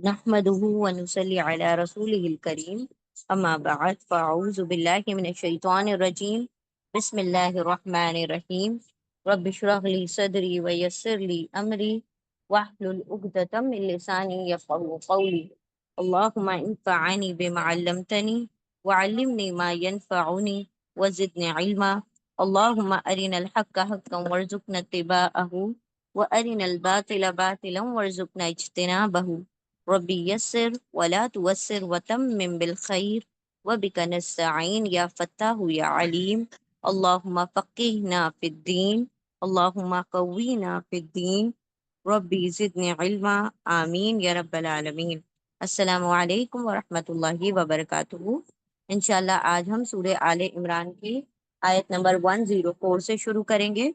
نحمده ونصلي على رسوله الكريم اما بعد فاعوذ بالله من الشيطان الرجيم بسم الله الرحمن الرحيم رب اشرح لي صدري ويسر لي امري واحلل عقدة من لساني يفقهوا قولي اللهم انفعني بما علمتني وعلمني ما ينفعني وزدني علما اللهم ارنا الحق حقا وارزقنا اتباعه وارنا الباطل باطلا وارزقنا اجتنابه ربی یسر ولا توسر وتمم بالخیر وبک نستعین یا فتاح یا علیم اللہم فقہنا فی الدین اللہم قوینا فی الدین ربی زدنی علما آمین یا رب العالمین۔ السلام علیکم ورحمۃ اللہ وبرکاتہ۔ انشاءاللہ آج ہم سورہ آل عمران کی آیت نمبر 104 سے شروع کریں گے۔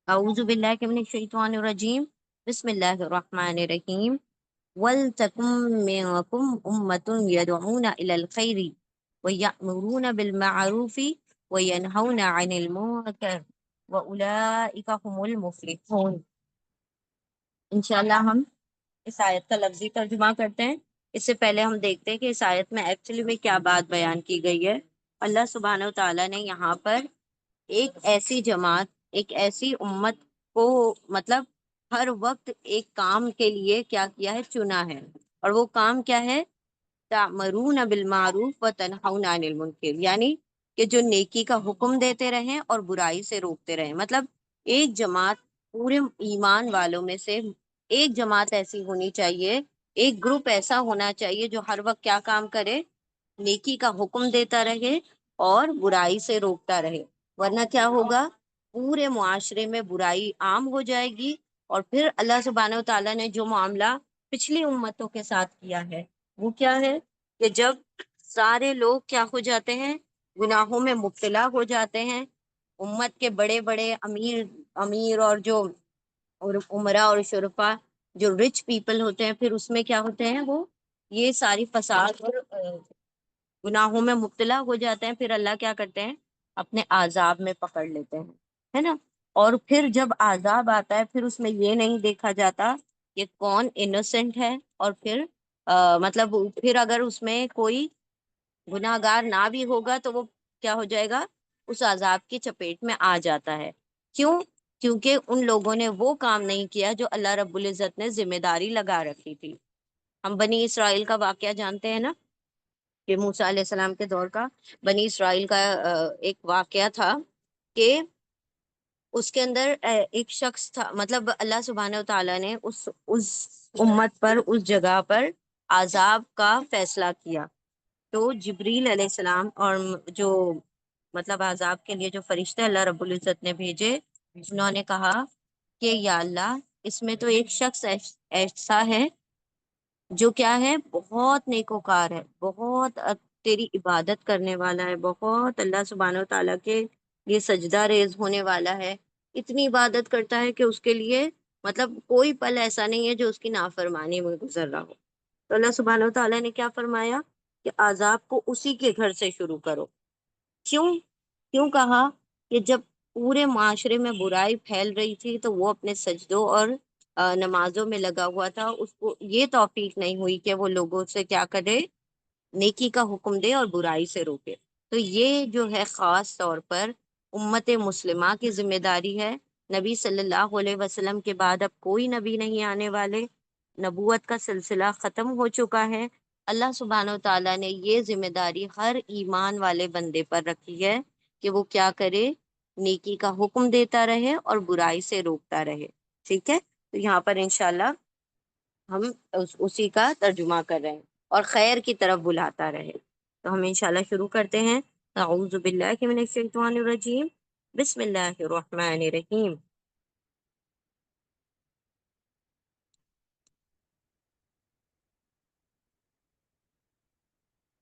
اعوذ باللہ من الشیطان الرجیم بسم اللہ الرحمن الرحیم وَلْتَكُن مِّنكُمْ أُمَّةٌ يَدْعُونَ إِلَى الْخَيْرِ وَيَأْمُرُونَ بِالْمَعْرُوفِ وَيَنْهَوْنَ عَنِ الْمُنكَرِ وَأُولَٰئِكَ هُمُ الْمُفْلِحُونَ۔ انشاءاللہ ہم اس آیت کا لفظی ترجمہ کرتے ہیں۔ اس سے پہلے ہم دیکھتے ہیں کہ اس آیت میں ایکچولی میں کیا بات بیان کی گئی ہے۔ اللہ سبحانہ و تعالیٰ نے یہاں پر ایک ایسی جماعت، ایک ایسی امت کو مطلب ہر وقت ایک کام کے لیے کیا کیا ہے، چنا ہے، اور وہ کام کیا ہے؟ تأمرون بالمعروف و تنہون عن المنکر، یعنی کہ جو نیکی کا حکم دیتے رہیں اور برائی سے روکتے رہیں۔ مطلب ایک جماعت پورے ایمان والوں میں سے ایک جماعت ایسی ہونی چاہیے، ایک گروپ ایسا ہونا چاہیے جو ہر وقت کیا کام کرے؟ نیکی کا حکم دیتا رہے اور برائی سے روکتا رہے، ورنہ کیا ہوگا؟ پورے معاشرے میں برائی عام ہو جائے گی، اور پھر اللہ سبحانہ و تعالیٰ نے جو معاملہ پچھلی امتوں کے ساتھ کیا ہے وہ کیا ہے کہ جب سارے لوگ کیا ہو جاتے ہیں؟ گناہوں میں مبتلا ہو جاتے ہیں۔ امت کے بڑے بڑے امیر اور جو عمرا اور شرفا، جو رچ پیپل ہوتے ہیں، پھر اس میں کیا ہوتے ہیں؟ وہ یہ ساری فساد اور گناہوں میں مبتلا ہو جاتے ہیں۔ پھر اللہ کیا کرتے ہیں؟ اپنے عذاب میں پکڑ لیتے ہیں، ہے نا۔ اور پھر جب عذاب آتا ہے، پھر اس میں یہ نہیں دیکھا جاتا کہ کون انوسینٹ ہے، اور پھر مطلب پھر اگر اس میں کوئی گناہ گار نہ بھی ہوگا تو وہ کیا ہو جائے گا؟ اس عذاب کی چپیٹ میں آ جاتا ہے۔ کیوں؟ کیونکہ ان لوگوں نے وہ کام نہیں کیا جو اللہ رب العزت نے ذمہ داری لگا رکھی تھی۔ ہم بنی اسرائیل کا واقعہ جانتے ہیں نا، کہ موسیٰ علیہ السلام کے دور کا بنی اسرائیل کا ایک واقعہ تھا کہ اس کے اندر ایک شخص تھا، مطلب اللہ سبحانہ و تعالیٰ نے اس امت پر، اس جگہ پر عذاب کا فیصلہ کیا۔ تو جبریل علیہ السلام اور جو مطلب عذاب کے لیے جو فرشتے اللہ رب العزت نے بھیجے، انہوں نے کہا کہ یا اللہ، اس میں تو ایک شخص ایسا ہے جو کیا ہے؟ بہت نیکوکار ہے، بہت تیری عبادت کرنے والا ہے، بہت اللہ سبحانہ و تعالیٰ کے لیے سجدہ ریز ہونے والا ہے، اتنی عبادت کرتا ہے کہ اس کے لیے مطلب کوئی پل ایسا نہیں ہے جو اس کی نافرمانی میں گزر رہا ہو۔ تو اللہ سبحانہ و تعالیٰ نے کیا فرمایا کہ عذاب کو اسی کے گھر سے شروع کرو۔ کیوں؟ کیوں کہا؟ کہ جب پورے معاشرے میں برائی پھیل رہی تھی تو وہ اپنے سجدوں اور نمازوں میں لگا ہوا تھا، اس کو یہ توفیق نہیں ہوئی کہ وہ لوگوں سے کیا کرے؟ نیکی کا حکم دے اور برائی سے روکے۔ تو یہ جو ہے خاص طور پر امت مسلمہ کی ذمہ داری ہے۔ نبی صلی اللہ علیہ وسلم کے بعد اب کوئی نبی نہیں آنے والے، نبوت کا سلسلہ ختم ہو چکا ہے۔ اللہ سبحانہ و تعالیٰ نے یہ ذمہ داری ہر ایمان والے بندے پر رکھی ہے کہ وہ کیا کرے؟ نیکی کا حکم دیتا رہے اور برائی سے روکتا رہے۔ ٹھیک ہے، تو یہاں پر انشاءاللہ ہم اسی کا ترجمہ کر رہے ہیں، اور خیر کی طرف بلاتا رہے۔ تو ہم انشاءاللہ شروع کرتے ہیں۔ اعوذ باللہ من الشیطان الرجیم بسم اللہ الرحمن الرحیم۔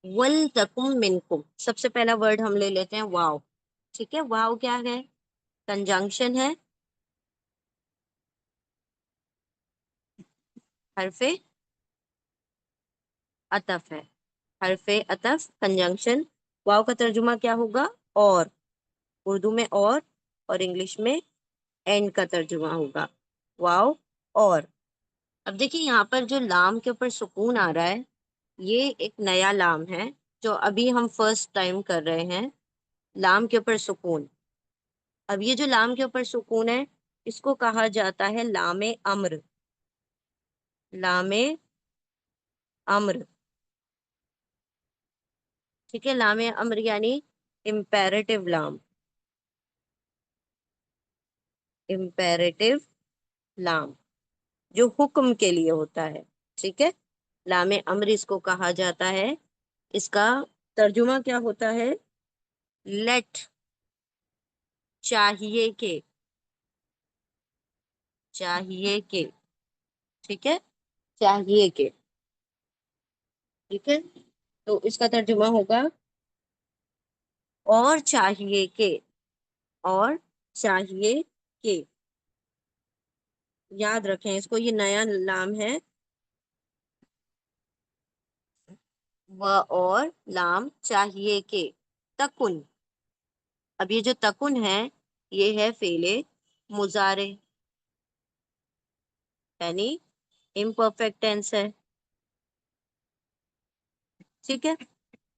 وَلْتَكُن مِّنْكُمْ، سب سے پہلا ورڈ ہم لے لیتے ہیں واو۔ ٹھیک ہے، واو کیا ہے؟ کنجنکشن ہے، حرف عطف ہے، حرف عطف کنجنکشن۔ واو کا ترجمہ کیا ہوگا؟ اور، اردو میں اور انگلش میں اینڈ کا ترجمہ ہوگا، واو اور۔ اب دیکھیے یہاں پر جو لام کے اوپر سکون آ رہا ہے یہ ایک نیا لام ہے جو ابھی ہم فرسٹ ٹائم کر رہے ہیں، لام کے اوپر سکون۔ اب یہ جو لام کے اوپر سکون ہے اس کو کہا جاتا ہے لام امر، لام امر، ٹھیک ہے، لام امر یعنی امپیریٹو لام، امپیریٹو لام جو حکم کے لیے ہوتا ہے، ٹھیک ہے، لام امر اس کو کہا جاتا ہے۔ اس کا ترجمہ کیا ہوتا ہے؟ لیٹ، چاہیے کہ، چاہیے کہ، ٹھیک ہے، چاہیے کہ، ٹھیک ہے، تو اس کا ترجمہ ہوگا اور چاہیے کہ، اور چاہیے کہ، یاد رکھیں اس کو، یہ نیا لام ہے، و اور لام چاہیے کہ، تکن۔ اب یہ جو تکن ہے یہ ہے فعل مضارع، یعنی امپرفیکٹ ٹینس ہے، ٹھیک ہے۔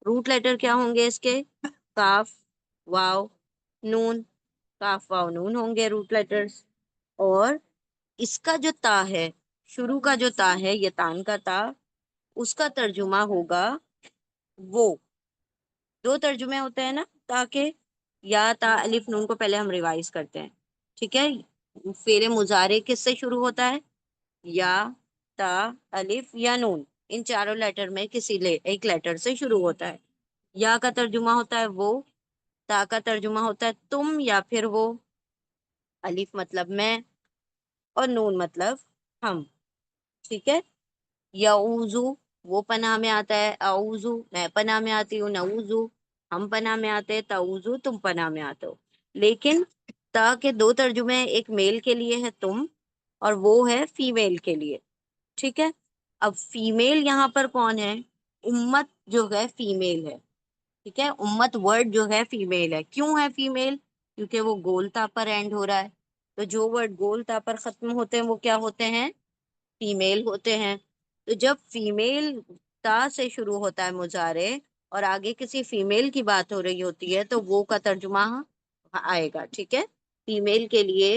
روٹ لیٹر کیا ہوں گے اس کے؟ کاف، واو، نون، کاف واو نون ہوں گے روٹ لیٹرز، اور اس کا جو تا ہے، شروع کا جو تا ہے، یہ تان کا تا، اس کا ترجمہ ہوگا وہ۔ دو ترجمے ہوتے ہیں نا تا کے، یا تا الف نون کو پہلے ہم ریوائز کرتے ہیں، ٹھیک ہے۔ فعل مضارع کس سے شروع ہوتا ہے؟ یا، تا، الف یا نون، ان چاروں لیٹر میں کسی ایک لیٹر سے شروع ہوتا ہے۔ یا کا ترجمہ ہوتا ہے وہ، تا کا ترجمہ ہوتا ہے تم یا پھر وہ، الف مطلب میں، اور نون مطلب ہم، ٹھیک ہے۔ یعوذو وہ پناہ میں آتا ہے، اعوذو میں پناہ میں آتی ہوں، نعوذو ہم پناہ میں آتے ہیں، تعوذو تم پناہ میں آتے ہو۔ لیکن تا کے دو ترجمے ہیں، ایک میل کے لیے ہے تم، اور وہ ہے فیمیل کے لیے، ٹھیک ہے۔ اب فیمیل یہاں پر کون ہے؟ امت جو ہے فیمیل ہے، ٹھیک ہے، امت ورڈ جو ہے فیمیل ہے۔ کیوں ہے فیمیل؟ کیونکہ وہ گول تا پر اینڈ ہو رہا ہے، تو جو ورڈ گول تا پر ختم ہوتے ہیں وہ کیا ہوتے ہیں؟ فیمیل ہوتے ہیں۔ تو جب فیمیل تا سے شروع ہوتا ہے مضارع اور آگے کسی فیمیل کی بات ہو رہی ہوتی ہے تو وہ کا ترجمہ آئے گا، ٹھیک ہے۔ فیمیل کے لیے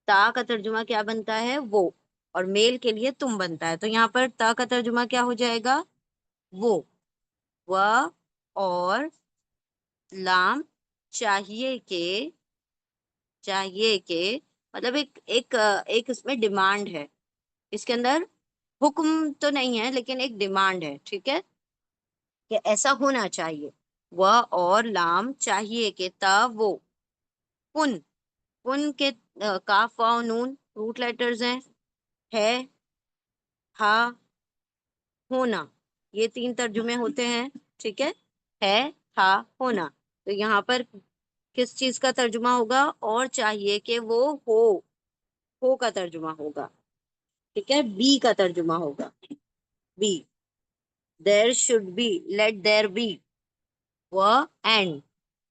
تا کا ترجمہ کیا بنتا ہے؟ وہ، اور میل کے لیے تم بنتا ہے، تو یہاں پر تا کا ترجمہ کیا ہو جائے گا؟ وہ، و اور لام چاہیے کہ، چاہیے کہ مطلب ایک اس میں ڈیمانڈ ہے، اس کے اندر حکم تو نہیں ہے لیکن ایک ڈیمانڈ ہے، ٹھیک ہے، کہ ایسا ہونا چاہیے۔ وہ اور لام چاہیے کہ، تا وہ، کن، کن کے کاف واو نون روٹ لیٹرز ہیں، ہے، ہا، ہونا، یہ تین ترجمے ہوتے ہیں، ٹھیک ہے، ہا، ہونا۔ تو یہاں پر کس چیز کا ترجمہ ہوگا؟ اور چاہیے کہ وہ ہو کا ترجمہ ہوگا، ٹھیک ہے، بی کا ترجمہ ہوگا، be, there should be, let there be, وہ اینڈ،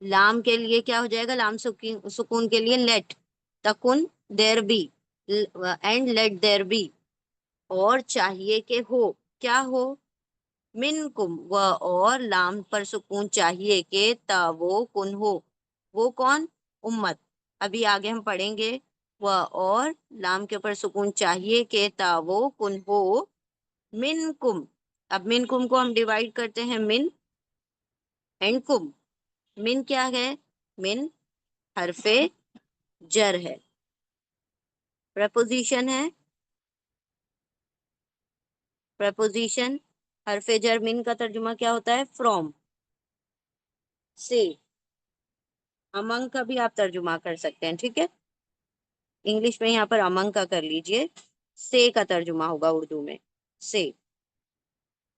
لام کے لیے کیا ہو جائے گا؟ لام سکون کے لیے لیٹ، تکن، there be, and let there be, اور چاہیے کہ ہو، کیا ہو؟ منکم، وہ اور لام پر سکون چاہیے کہ تا وہ کن ہو، وہ کون؟ امت۔ ابھی آگے ہم پڑھیں گے، وہ اور لام کے اوپر سکون چاہیے کہ تا وہ کن ہو، منکم۔ اب منکم کو ہم ڈیوائڈ کرتے ہیں من اینڈ کم۔ من کیا ہے؟ من حرف جر ہے، پریپوزیشن ہے، پریپوزیشن حرف جر، من کا ترجمہ کیا ہوتا ہے؟ فرام، سے، امنگ کا بھی آپ ترجمہ کر سکتے ہیں، ٹھیک ہے، انگلش میں یہاں پر امنگ کا کر لیجئے، سے کا ترجمہ ہوگا اردو میں، سے،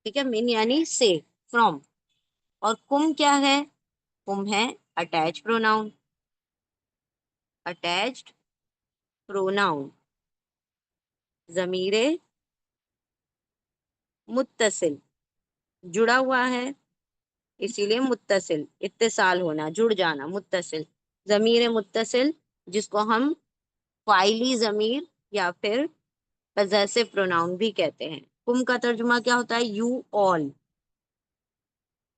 ٹھیک ہے، من یعنی سے، فرام۔ اور کم کیا ہے؟ کم ہے اٹیچ پروناؤن، اٹیچڈ پروناؤن، ضمیر متصل، جڑا ہوا ہے اسی لیے متصل، اتصال ہونا، جڑ جانا، متصل، ضمیر متصل جس کو ہم فاعلی ضمیر یا پھر possessive pronoun بھی کہتے ہیں. کم کا ترجمہ کیا ہوتا ہے؟ you all.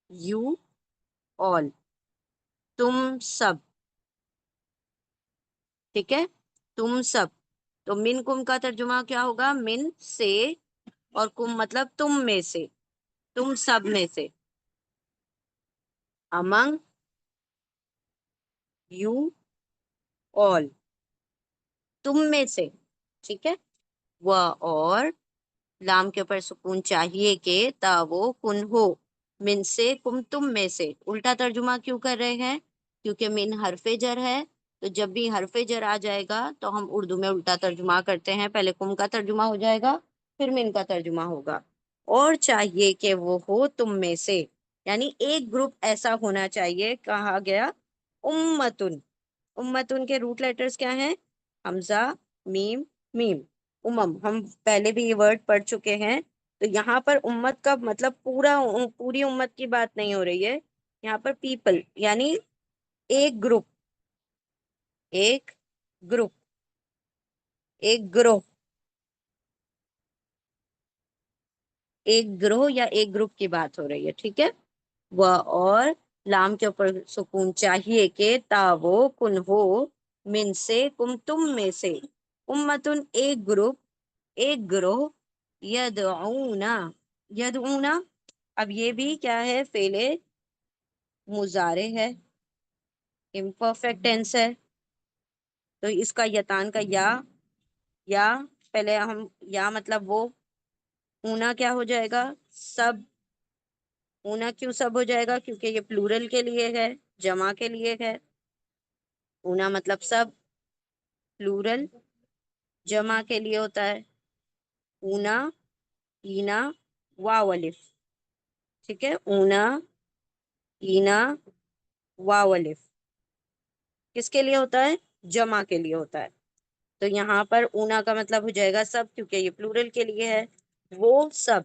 you all, تم سب. ٹھیک ہے، تم سب. تو من کم کا ترجمہ کیا ہوگا؟ من سے، اور کم مطلب تم میں سے، تم سب میں سے. among you all, تم میں سے. ٹھیک ہے. وہ اور لام کے اوپر سکون چاہیے کہ تا وہ کن ہو. من سے، کم تم میں سے. الٹا ترجمہ کیوں کر رہے ہیں؟ کیونکہ من حرف جر ہے، تو جب بھی حرف جر آ جائے گا تو ہم اردو میں الٹا ترجمہ کرتے ہیں. پہلے کم کا ترجمہ ہو جائے گا، پھر من کا ترجمہ ہوگا. اور چاہیے کہ وہ ہو تم میں سے، یعنی ایک گروپ ایسا ہونا چاہیے. کہا گیا امتن. امتن کے روٹ لیٹرز کیا ہیں؟ حمزہ، میم، میم. ہم پہلے بھی یہ ورڈ پڑھ چکے ہیں. تو یہاں پر امت کا مطلب پوری امت کی بات نہیں ہو رہی ہے. یہاں پر پیپل یعنی ایک گروپ، ایک گروپ، ایک گروہ، ایک گروہ یا ایک گروپ کی بات ہو رہی ہے. ٹھیک ہے. وہ اور لام کے اوپر سکون چاہیے کہ تا وہ کن ہو. من سے، کم تم میں سے. امتن ایک گروپ، ایک گروہ. یدعونا، یدعونا. اب یہ بھی کیا ہے؟ فعل مضارع ہے، امپرفیکٹ ٹینس ہے. تو اس کا یتان کا یا پہلے ہم یا مطلب وہ اونا کیا ہو جائے گا؟ سب. اونا کیوں سب ہو جائے گا؟ کیونکہ یہ پلورل کے لیے ہے، جمع کے لیے ہے. اونا مطلب سب، پلورل جمع کے لیے ہوتا ہے. اونا، اینا، واو الف. ٹھیک ہے. اونا، اینا، واو الف کس کے لیے ہوتا ہے؟ جمع کے لیے ہوتا ہے. تو یہاں پر اونا کا مطلب ہو جائے گا سب، کیونکہ یہ پلورل کے لیے ہے. وہ سب.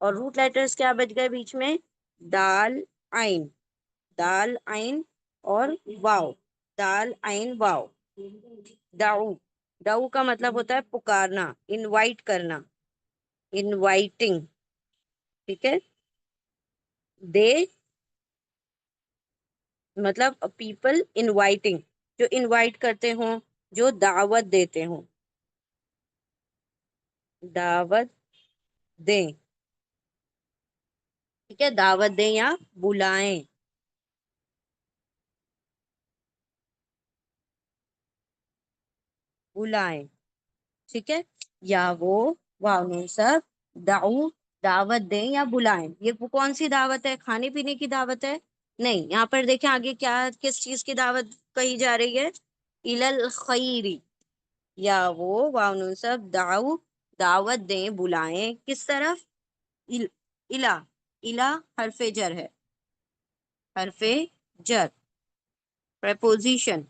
اور روٹ لیٹرز کیا بچ گئے بیچ میں؟ دال، عین. دال، عین اور واو. دال، عین، واو. دعو. دعو کا مطلب ہوتا ہے پکارنا، انوائٹ کرنا، انوائٹنگ. ٹھیک ہے. دے مطلب پیپل انوائٹنگ، جو انوائٹ کرتے ہوں، جو دعوت دیتے ہوں. دعوت دیں. ٹھیک ہے. دعوت دیں یا بلائیں. بلائیں. ٹھیک ہے. یا وہ واو نون سب دعو، دعوت دیں یا بلائیں. یہ کون سی دعوت ہے؟ کھانے پینے کی دعوت ہے؟ نہیں. یہاں پر دیکھیں آگے کیا، کس چیز کی دعوت کہی جا رہی ہے؟ الخیری. یا وہ واو نون سب دعو، دعوت دیں، بلائیں. کس طرف؟ الا. الا حرف جر ہے، حرف جر، پریپوزیشن.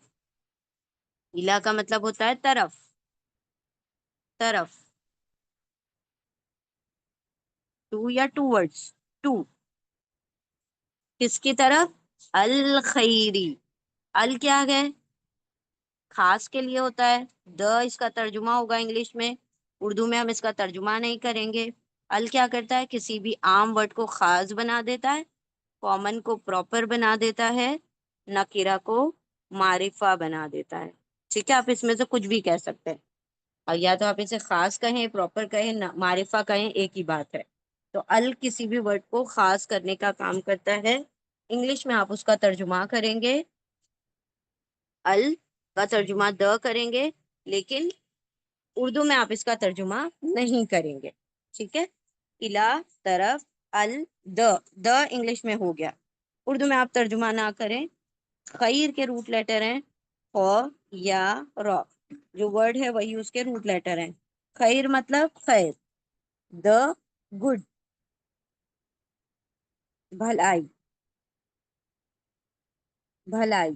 الا کا مطلب ہوتا ہے طرف، طرف. ٹو یا ٹو ورڈس. ٹو کس کی طرف؟ الخیری. ال کیا ہے؟ خاص کے لیے ہوتا ہے. اس کا ترجمہ ہوگا انگلش میں. اردو میں ہم اس کا ترجمہ نہیں کریں گے. ال کیا کرتا ہے؟ کسی بھی عام ورڈ کو خاص بنا دیتا ہے، کامن کو پراپر بنا دیتا ہے، نکیرہ کو معرفہ بنا دیتا ہے. ٹھیک ہے. آپ اس میں سے کچھ بھی کہہ سکتے ہیں، اور یا تو آپ اسے خاص کہیں، پراپر کہیں، معرفہ کہیں، ایک ہی بات ہے. تو ال کسی بھی ورڈ کو خاص کرنے کا کام کرتا ہے. انگلش میں آپ اس کا ترجمہ کریں گے، ال کا ترجمہ کریں گے، لیکن اردو میں آپ اس کا ترجمہ نہیں کریں گے. ٹھیک ہے. الا طرف، ال انگلش میں ہو گیا. اردو میں آپ ترجمہ نہ کریں. خیر کے روٹ لیٹر ہیں خ یا را. جو ورڈ ہے وہی اس کے روٹ لیٹر ہیں. خیر مطلب خیر، گڈ، بھلائی، بھلائی.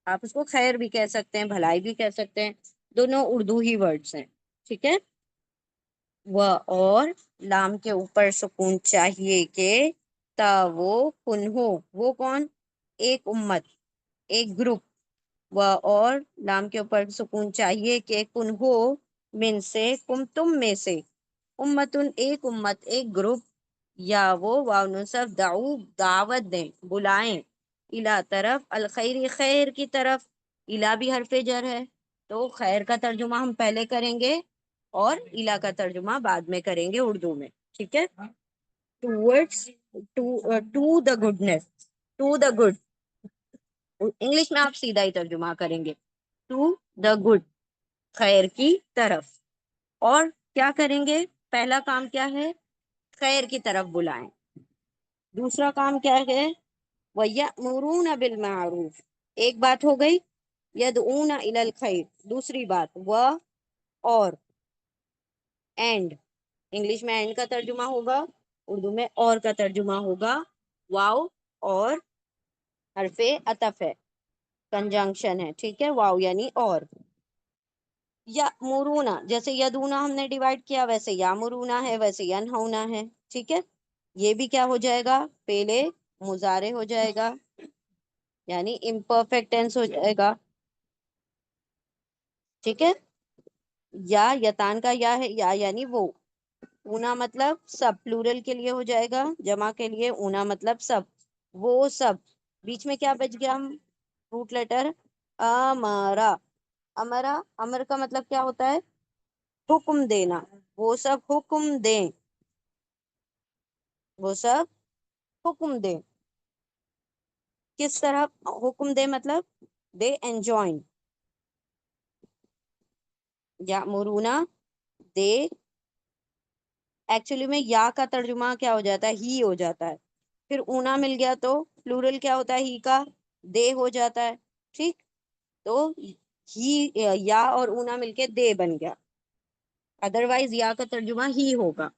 آپ اس کو خیر بھی کہہ سکتے ہیں، بھلائی بھی کہہ سکتے ہیں، دونوں اردو ہی ورڈز ہیں. ٹھیک ہے. وہ اور لام کے اوپر سکون چاہیے کہ تا وہ کن ہو. وہ کون؟ ایک امت، ایک گروپ. وہ اور لام کے اوپر سکون چاہیے کہ کن ہو من سے، کم تم میں سے، امتن ایک امت، ایک گروپ، یا وہ واو نصب دعو دعوت دیں، بلائیں، الا طرف الخیر خیر کی طرف، الا بھی حرف جر ہے تو خیر کا ترجمہ ہم پہلے کریں گے اور الا کا ترجمہ بعد میں کریں گے اردو میں، ٹھیک ہے. Towards, to the goodness, to the good, English میں آپ سیدھا ہی ترجمہ کریں گے، ٹو دا گڈ، خیر کی طرف. اور کیا کریں گے؟ پہلا کام کیا ہے؟ خیر کی طرف بلائیں. دوسرا کام کیا ہے؟ وَيَأْمُرُونَ بِالْمَعْرُوفِ، ایک بات ہو گئی. يَدْعُونَ إِلَى الْخَيْرِ، دوسری بات اور اینڈ، انگلش میں اینڈ کا ترجمہ ہوگا، اردو میں اور کا ترجمہ ہوگا. واو اور حرف عطف ہے، کنجنکشن ہے، ٹھیک ہے. واو یعنی اور. یا مرونا، جیسے یدونا ہم نے ڈیوائڈ کیا ویسے یا مرونا ہے، ویسے ینہونا ہے، ٹھیک ہے. یہ بھی کیا ہو جائے گا؟ پہلے مضارع ہو جائے گا، یعنی امپرفیکٹ ٹینس ہو جائے گا، ٹھیک ہے. یا یتان کا یا ہے، یا یعنی وہ. اونا مطلب سب، پلورل کے لیے ہو جائے گا، جمع کے لیے اونا مطلب سب، وہ سب. بیچ میں کیا بچ گیا؟ ہم روٹ لیٹر امارا. امرا، امر کا مطلب کیا ہوتا ہے؟ حکم دینا. وہ سب حکم دیں، وہ سب حکم دیں. کس طرح حکم دے؟ مطلب دے انجوائن. یا مرونا، دے، ایکچولی میں یا کا ترجمہ کیا ہو جاتا ہے؟ ہی ہو جاتا ہے. پھر اونا مل گیا تو پلورل کیا ہوتا ہے؟ ہی کا، دے ہو جاتا ہے، ٹھیک. تو ہی، یا اور اونا مل کے دے بن گیا. ادروائز یا کا ترجمہ ہی ہوگا.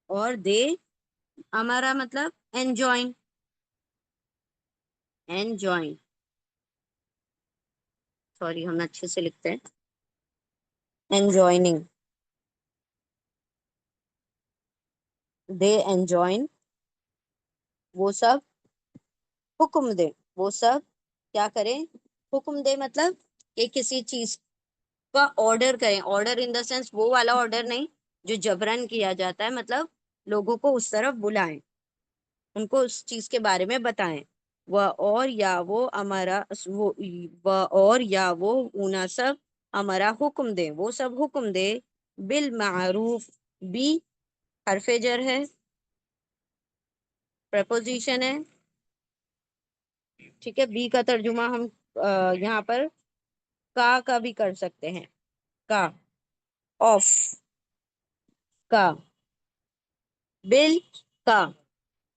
اور دے، ہمارا مطلب انجوائن، انجوائن، سوری ہم اچھے سے لکھتے ہیں انجوائننگ. دے انجوائن، وہ سب حکم دے، وہ سب کیا کریں؟ حکم دے مطلب کہ کسی چیز کا آرڈر کریں. آرڈر ان دا سینس وہ والا آرڈر نہیں جو جبرن کیا جاتا ہے، مطلب لوگوں کو اس طرف بلائیں، ان کو اس چیز کے بارے میں بتائیں. وہ اور یا وہ ہمارا، وہ اور یا وہ اونا سب ہمارا حکم دے، وہ سب حکم دے. بالمعروف، بھی حرف جر ہے، پریپوزیشن ہے، ٹھیک ہے. بی کا ترجمہ ہم یہاں پر کا بھی کر سکتے ہیں، کا، آف، کا، بل، کا.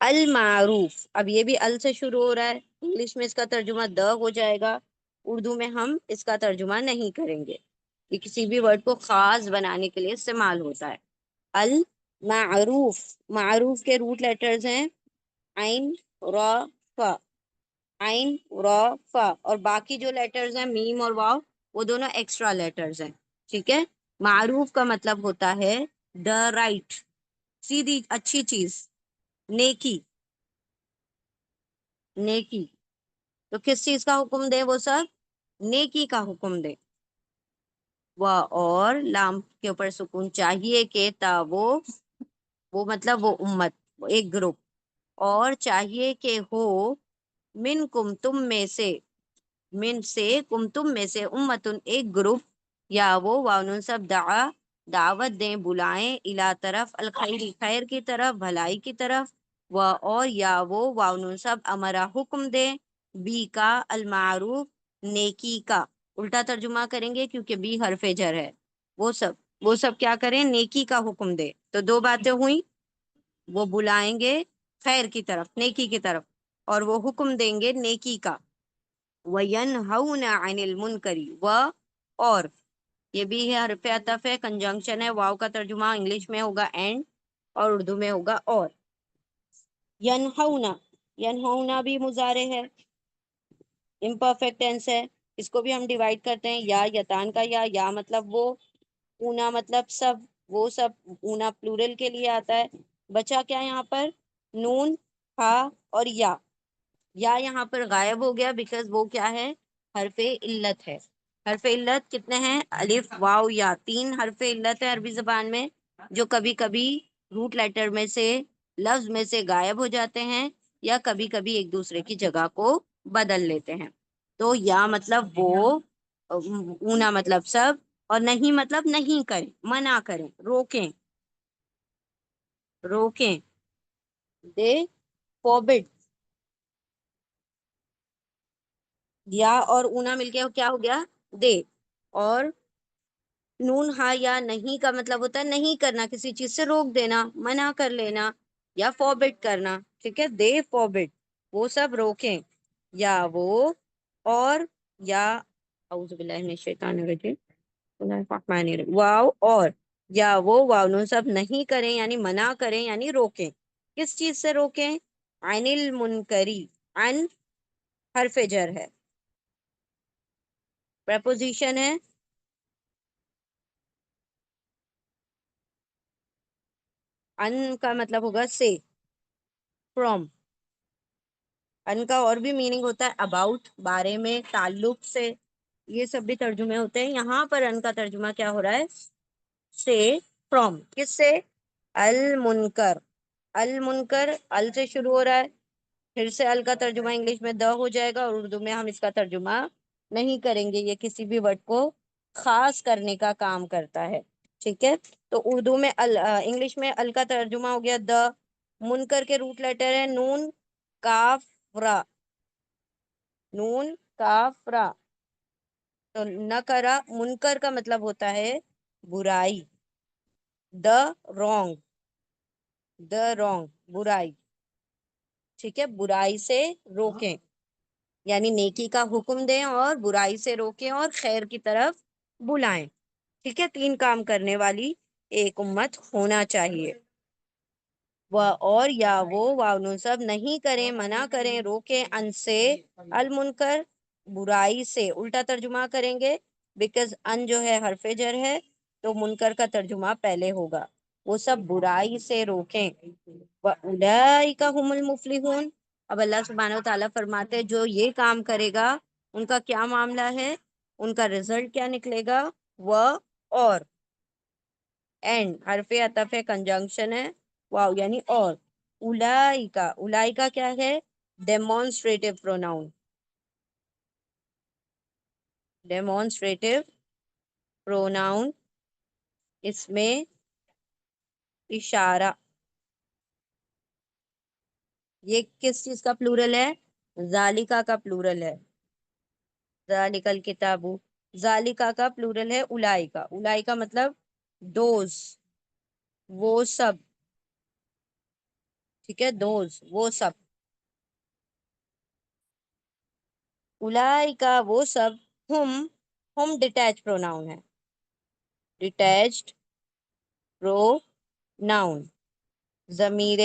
المعروف، اب یہ بھی ال سے شروع ہو رہا ہے، انگلش میں اس کا ترجمہ د ہو جائے گا، اردو میں ہم اس کا ترجمہ نہیں کریں گے. یہ کسی بھی ورڈ کو خاص بنانے کے لیے استعمال ہوتا ہے. المعروف، معروف کے روٹ لیٹرز ہیں عین، را، فا. عین، را، فا، اور باقی جو لیٹرز ہیں میم اور واو، وہ دونوں ایکسٹرا لیٹرز ہیں، ٹھیک ہے. معروف کا مطلب ہوتا ہے دا رائٹ، سیدھی اچھی چیز، نیکی، نیکی. تو کس چیز کا حکم دے؟ وہ سب نیکی کا حکم دے. وہ اور لام کے اوپر سکون چاہیے کہ تا وہ مطلب وہ امت، ایک گروپ، اور چاہیے کہ ہو من کم تم میں سے، من سے، کم تم میں سے، امتن ایک گروپ، یا وہ واؤن سب دعا دعوت دیں، بلائیں، الا طرف الخیر خیر کی طرف، بھلائی کی طرف. وہ اور یا وہ واؤن سب امرا حکم دیں، بی کا، المعروف نیکی کا. الٹا ترجمہ کریں گے کیونکہ بی حرف جر ہے. وہ سب کیا کریں؟ نیکی کا حکم دے. تو دو باتیں ہوئیں، وہ بلائیں گے خیر کی طرف، نیکی کی طرف، اور وہ حکم دیں گے نیکی کا. وَيَنْهَوْنَ عَنِ الْمُنْكَرِ، اور یہ بھی ہے حرف عطف ہے، کنجنکشن ہے. واو کا ترجمہ انگلش میں ہوگا اینڈ اور اردو میں ہوگا اور. ینہونا، ینہونا بھی مضارع ہے، امپرفیکٹ ٹینس ہے. اس کو بھی ہم ڈیوائڈ کرتے ہیں، یا یتان کا یا مطلب وہ، اونا مطلب سب، وہ سب. اونا پلورل کے لیے آتا ہے. بچا کیا یہاں پر؟ نون، ہا اور یا. یا یہاں پر غائب ہو گیا بیکاز وہ کیا ہے؟ حرف علت ہے. حرف علت کتنے ہیں؟ الف واو یا، 3 حرف علت ہے عربی زبان میں، جو کبھی کبھی روٹ لیٹر میں سے، لفظ میں سے غائب ہو جاتے ہیں، یا کبھی کبھی ایک دوسرے کی جگہ کو بدل لیتے ہیں۔ تو یا مطلب وہ، اونا مطلب سب، اور نہیں مطلب نہیں کریں، منع کریں، روکیں، روکیں، دے فوربڈ۔ یا اور اونا مل کے کیا ہو گیا؟ دے۔ اور نون ہا یا نہیں کا مطلب ہوتا ہے نہیں کرنا، کسی چیز سے روک دینا، منع کر لینا، یا فوربڈ کرنا، ٹھیک ہے، دے فوربڈ، وہ سب روکیں، یا وہ، اور، یا، اعوذ باللہ من الشیطان الرجیم، بسم اللہ الرحمن الرحیم، واو اور، یا وہ واو نون سب نہیں کریں یعنی منع کریں یعنی روکیں، کس چیز سے روکیں؟ عن المنکری، عن حرف جر ہے، پریپوزیشن ہے، ان کا مطلب ہوگا سے، فرام، ان کا اور بھی میننگ ہوتا ہے اباؤٹ، بارے میں، تعلق سے، یہ سب بھی ترجمے ہوتے ہیں، یہاں پر ان کا ترجمہ کیا ہو رہا ہے؟ سے، فرام، کس سے؟ المنکر، المنکر ال سے شروع ہو رہا ہے، پھر سے ال کا ترجمہ انگلش میں دا ہو جائے گا، اور اردو میں ہم اس کا ترجمہ نہیں کریں گے، یہ کسی بھی ورڈ کو خاص کرنے کا کام کرتا ہے، ٹھیک ہے۔ تو اردو میں انگلش میں ال کا ترجمہ ہو گیا دا، منکر کے روٹ لیٹر ہے نون کاف را، نون کاف را، تو نہ کرا، منکر کا مطلب ہوتا ہے برائی، دا رونگ، دا رونگ برائی، ٹھیک ہے، برائی سے روکیں، یعنی نیکی کا حکم دیں اور برائی سے روکیں اور خیر کی طرف بلائیں، ٹھیک ہے، 3 کام کرنے والی ایک امت ہونا چاہیے۔ وہ اور یا وہ واو نون سب نہیں کریں، منع کریں، روکیں، ان سے، المنکر برائی سے، الٹا ترجمہ کریں گے، بیکاز ان جو ہے حرف جر ہے تو منکر کا ترجمہ پہلے ہوگا، وہ سب برائی سے روکیں، وَأُولَئِكَ هُمُ الْمُفْلِحُونَ۔ اب اللہ سبحانہ و تعالیٰ فرماتے جو یہ کام کرے گا ان کا کیا معاملہ ہے، ان کا رزلٹ کیا نکلے گا؟ وہ اور، اینڈ حرف عطف ہے، کنجنکشن ہے، واو یعنی اور، اولائکا، اولائکا کیا ہے؟ ڈیمونسٹریٹو پروناؤن، ڈیمونسٹریٹو پروناؤن، اس میں اشارہ، یہ کس چیز کا پلورل ہے؟ ذالکا کا پلورل ہے، ذالک الکتاب، ذالکا کا پلورل ہے اولائکا، اولائکا مطلب دوز، وہ سب، ٹھیک ہے، دوز وہ سب، اولائکا وہ سب، ہم ڈیٹیچ پروناؤن ہے، ڈیٹیچڈ پروناؤن، ضمیر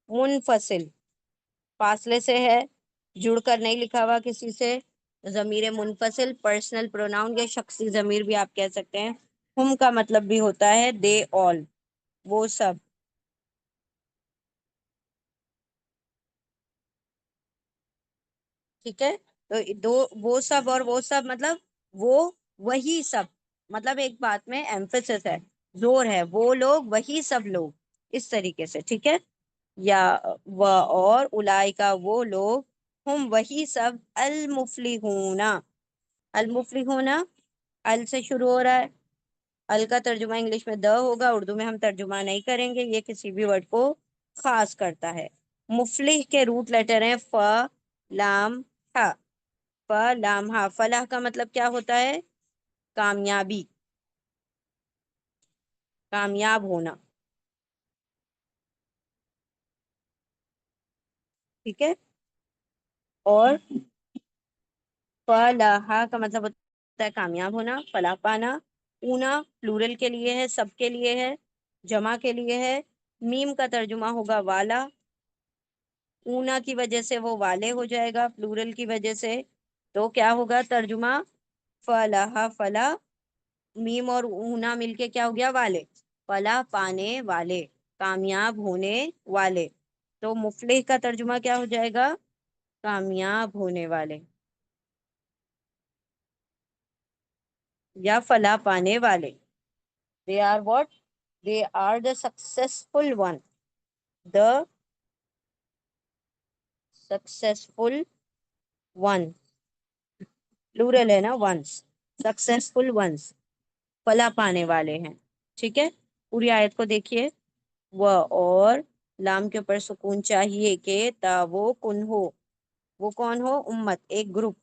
منفصل، فاصلے سے ہے، جڑ کر نہیں لکھا ہوا کسی سے، ضمیر منفصل، پرسنل پروناؤن یا شخصی ضمیر بھی آپ کہہ سکتے ہیں، ہم کا مطلب بھی ہوتا ہے دے آل، وہ سب، ٹھیک ہے، تو دو، وہ سب اور وہ سب مطلب وہ وہی سب، مطلب ایک بات میں ایمفیسس ہے، زور ہے، وہ لوگ وہی سب لوگ، اس طریقے سے، ٹھیک ہے، یا و اور اولائکا وہ لوگ، ہم وہی سب، المفلحون، المفلحون ال سے شروع ہو رہا ہے، ال کا ترجمہ انگلش میں د ہوگا، اردو میں ہم ترجمہ نہیں کریں گے، یہ کسی بھی ورڈ کو خاص کرتا ہے۔ مفلح کے روٹ لیٹر ہیں ف، لام، ہا، ف لام ہا، فلاح کا مطلب کیا ہوتا ہے؟ کامیابی، کامیاب ہونا، ٹھیک ہے، اور فلاح کا مطلب ہوتا ہے کامیاب ہونا، فلاح پانا، اونا پلورل کے لیے ہے، سب کے لیے ہے، جمع کے لیے ہے، میم کا ترجمہ ہوگا والا، اونا کی وجہ سے وہ والے ہو جائے گا، پلورل کی وجہ سے، تو کیا ہوگا ترجمہ؟ فلاح، فلاح، میم اور اونا مل کے کیا ہو گیا؟ والے، فلاح پانے والے، کامیاب ہونے والے، تو مفلح کا ترجمہ کیا ہو جائے گا؟ کامیاب ہونے والے، یا فلاح پانے والے. They are what? They are the successful one. The successful one. Plural ہے نا ones. Successful ones. فلاح پانے والے ہیں. ٹھیک ہے. پوری آیت کو دیکھیے. وہ اور لام کے اوپر سکون چاہیے کہ تا وہ کن ہو. وہ کون ہو؟ امت، ایک گروپ.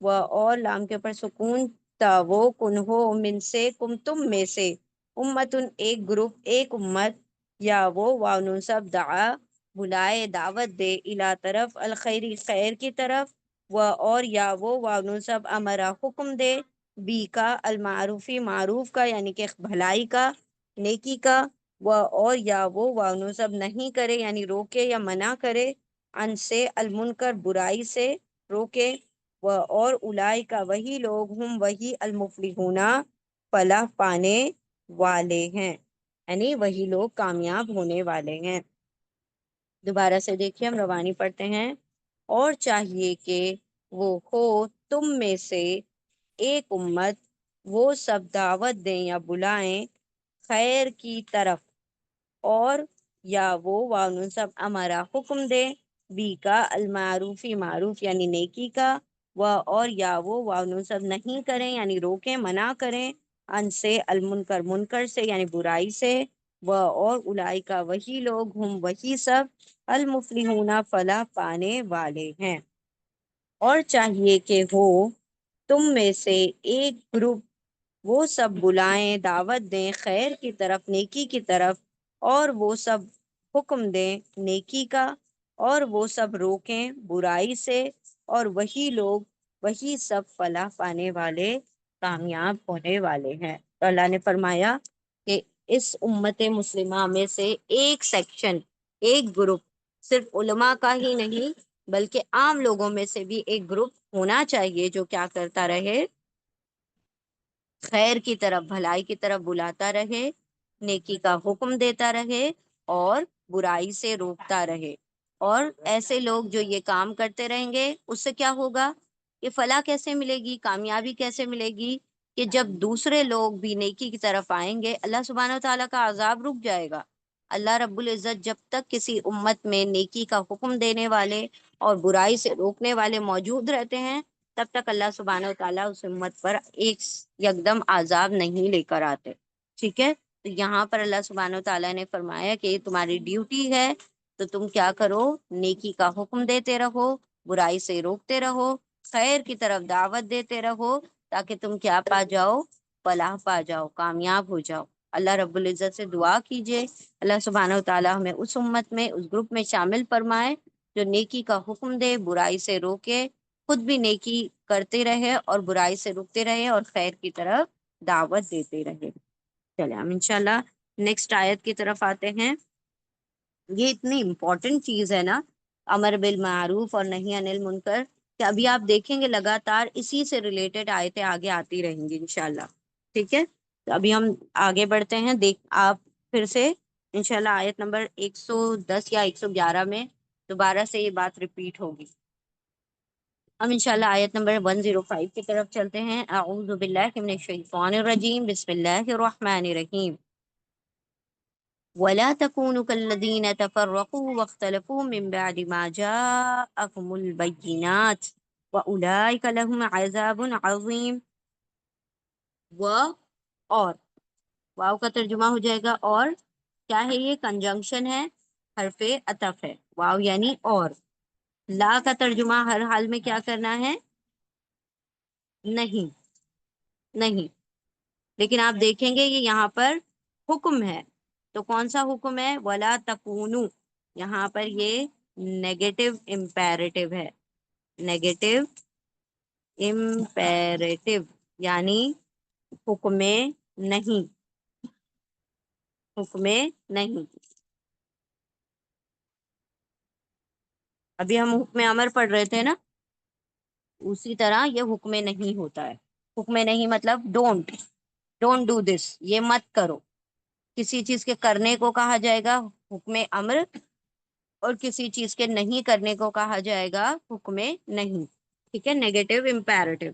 وہ اور لام کے اوپر سکون تا وہ کن ہو من سے کم تم میں سے. امتن ایک گروپ، ایک امت. یا وہ واو سب دعا بلائے، دعوت دے، الا طرف الخیری خیر کی طرف. وہ اور یا وہ واو سب امرا حکم دے، بی کا المعروفی معروف کا یعنی کہ بھلائی کا، نیکی کا. وہ اور یا وہ واو سب نہیں کرے یعنی روکے یا منع کرے، ان سے المنکر برائی سے روکے. وہ اور اولائے کا وہی لوگ، ہم وہی المفلحون فلاح پانے والے ہیں، یعنی وہی لوگ کامیاب ہونے والے ہیں. دوبارہ سے دیکھیے، ہم روانی پڑھتے ہیں. اور چاہیے کہ وہ ہو تم میں سے ایک امت، وہ سب دعوت دیں یا بلائیں خیر کی طرف. اور یا وہ واو سب ہمارا حکم دے، بی کا المعروفی معروف یعنی نیکی کا. وہ اور یا وہ واو سب نہیں کریں یعنی روکیں، منع کریں، ان سے المنکر منکر سے یعنی برائی سے. وہ اور الائی کا وہی لوگ، ہم وہی سب المفلحون فلاح پانے والے ہیں. اور چاہیے کہ ہو تم میں سے ایک گروپ، وہ سب بلائیں، دعوت دیں خیر کی طرف، نیکی کی طرف. اور وہ سب حکم دیں نیکی کا، اور وہ سب روکیں برائی سے. اور وہی لوگ، وہی سب فلاح پانے والے، کامیاب ہونے والے ہیں. تو اللہ نے فرمایا کہ اس امت مسلمہ میں سے ایک سیکشن، ایک گروپ، صرف علماء کا ہی نہیں بلکہ عام لوگوں میں سے بھی ایک گروپ ہونا چاہیے جو کیا کرتا رہے؟ خیر کی طرف، بھلائی کی طرف بلاتا رہے، نیکی کا حکم دیتا رہے، اور برائی سے روکتا رہے. اور ایسے لوگ جو یہ کام کرتے رہیں گے، اس سے کیا ہوگا؟ کہ فلاح کیسے ملے گی، کامیابی کیسے ملے گی؟ کہ جب دوسرے لوگ بھی نیکی کی طرف آئیں گے، اللہ سبحانہ و تعالیٰ کا عذاب رک جائے گا. اللہ رب العزت جب تک کسی امت میں نیکی کا حکم دینے والے اور برائی سے روکنے والے موجود رہتے ہیں، تب تک اللہ سبحانہ و تعالیٰ اس امت پر ایک یکدم عذاب نہیں لے کر آتے. ٹھیک ہے. تو یہاں پر اللہ سبحانہ و تعالیٰ نے فرمایا کہ یہ تمہاری ڈیوٹی ہے، تو تم کیا کرو؟ نیکی کا حکم دیتے رہو، برائی سے روکتے رہو، خیر کی طرف دعوت دیتے رہو، تاکہ تم کیا پا جاؤ؟ فلاح پا جاؤ، کامیاب ہو جاؤ. اللہ رب العزت سے دعا کیجئے اللہ سبحانہ و تعالیٰ ہمیں اس امت میں، اس گروپ میں شامل فرمائے جو نیکی کا حکم دے، برائی سے روکے، خود بھی نیکی کرتے رہے اور برائی سے رکتے رہے اور خیر کی طرف دعوت دیتے رہے. چلے ہم انشاءاللہ نیکسٹ آیت کی طرف آتے ہیں. یہ اتنی امپورٹنٹ چیز ہے نا، امر بالمعروف اور نہی عن المنکر، کہ ابھی آپ دیکھیں گے لگاتار اسی سے ریلیٹڈ آیتیں آگے آتی رہیں گی انشاءاللہ. ٹھیک ہے. تو ابھی ہم آگے بڑھتے ہیں. دیکھ آپ پھر سے انشاءاللہ آیت نمبر 110 یا 111 میں دوبارہ سے یہ بات ریپیٹ ہوگی. ہم انشاءاللہ آیت نمبر 105 کی طرف چلتے ہیں. اعوذ باللہ من الشیطان الرجیم، بسم اللہ الرحمن الرحیم. وَلَا تَكُونُوا كَالَّذِينَ تَفَرَّقُوا وَاخْتَلَفُوا مِنْ بَعْدِ مَا جَاءَهُمُ الْبَيِّنَاتُ وَأُولَٰئِكَ لَهُمْ عَذَابٌ عَظِيمٌ. اور واو کا ترجمہ ہو جائے گا اور. کیا ہے یہ؟ کنجنکشن ہے، حرف عطف ہے. واو یعنی اور. لا کا ترجمہ ہر حال میں کیا کرنا ہے؟ نہیں، نہیں. لیکن آپ دیکھیں گے یہ یہاں پر حکم ہے. تو کون سا حکم ہے؟ ولا تکونو. یہاں پر یہ نیگیٹو امپیریٹو ہے. نیگیٹو امپیریٹو یعنی حکم نہیں، حکم نہیں. ابھی ہم حکم امر پڑھ رہے تھے نا، اسی طرح یہ حکم نہیں ہوتا ہے. حکم نہیں مطلب ڈونٹ ڈو دس، یہ مت کرو. کسی چیز کے کرنے کو کہا جائے گا حکم امر، اور کسی چیز کے نہیں کرنے کو کہا جائے گا حکم نہیں. ٹھیک ہے. Negative imperative.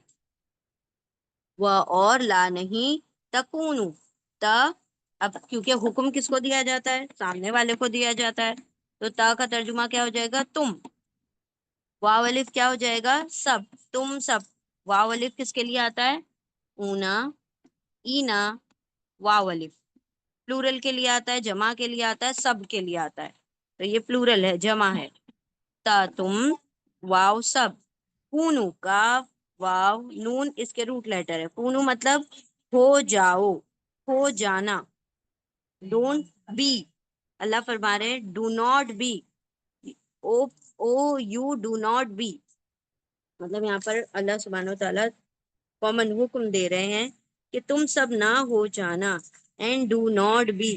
اور لا نہیں تکونو تا، اب کیونکہ حکم کس کو دیا جاتا ہے؟ سامنے والے کو دیا جاتا ہے، تو تا کا ترجمہ کیا ہو جائے گا؟ تم. واو الف کیا ہو جائے گا؟ سب، تم سب. واو الف کس کے لیے آتا ہے؟ اونا، اینا. واو الف پلورل کے لیے آتا ہے، جمع کے لیے آتا ہے، سب کے لیے آتا ہے. تو یہ پلورل ہے، جمع ہے. تا تم، واو سب. کونو کاف واو نون اس کے روٹ لیٹر ہے. کونو مطلب ہو جاؤ، ہو جانا. ڈونٹ بی، اللہ فرما رہے do not be. Oh oh you do not be, مطلب یہاں پر اللہ سبحانہ و تعالیٰ کامن حکم دے رہے ہیں کہ تم سب نہ ہو جانا. And do not be.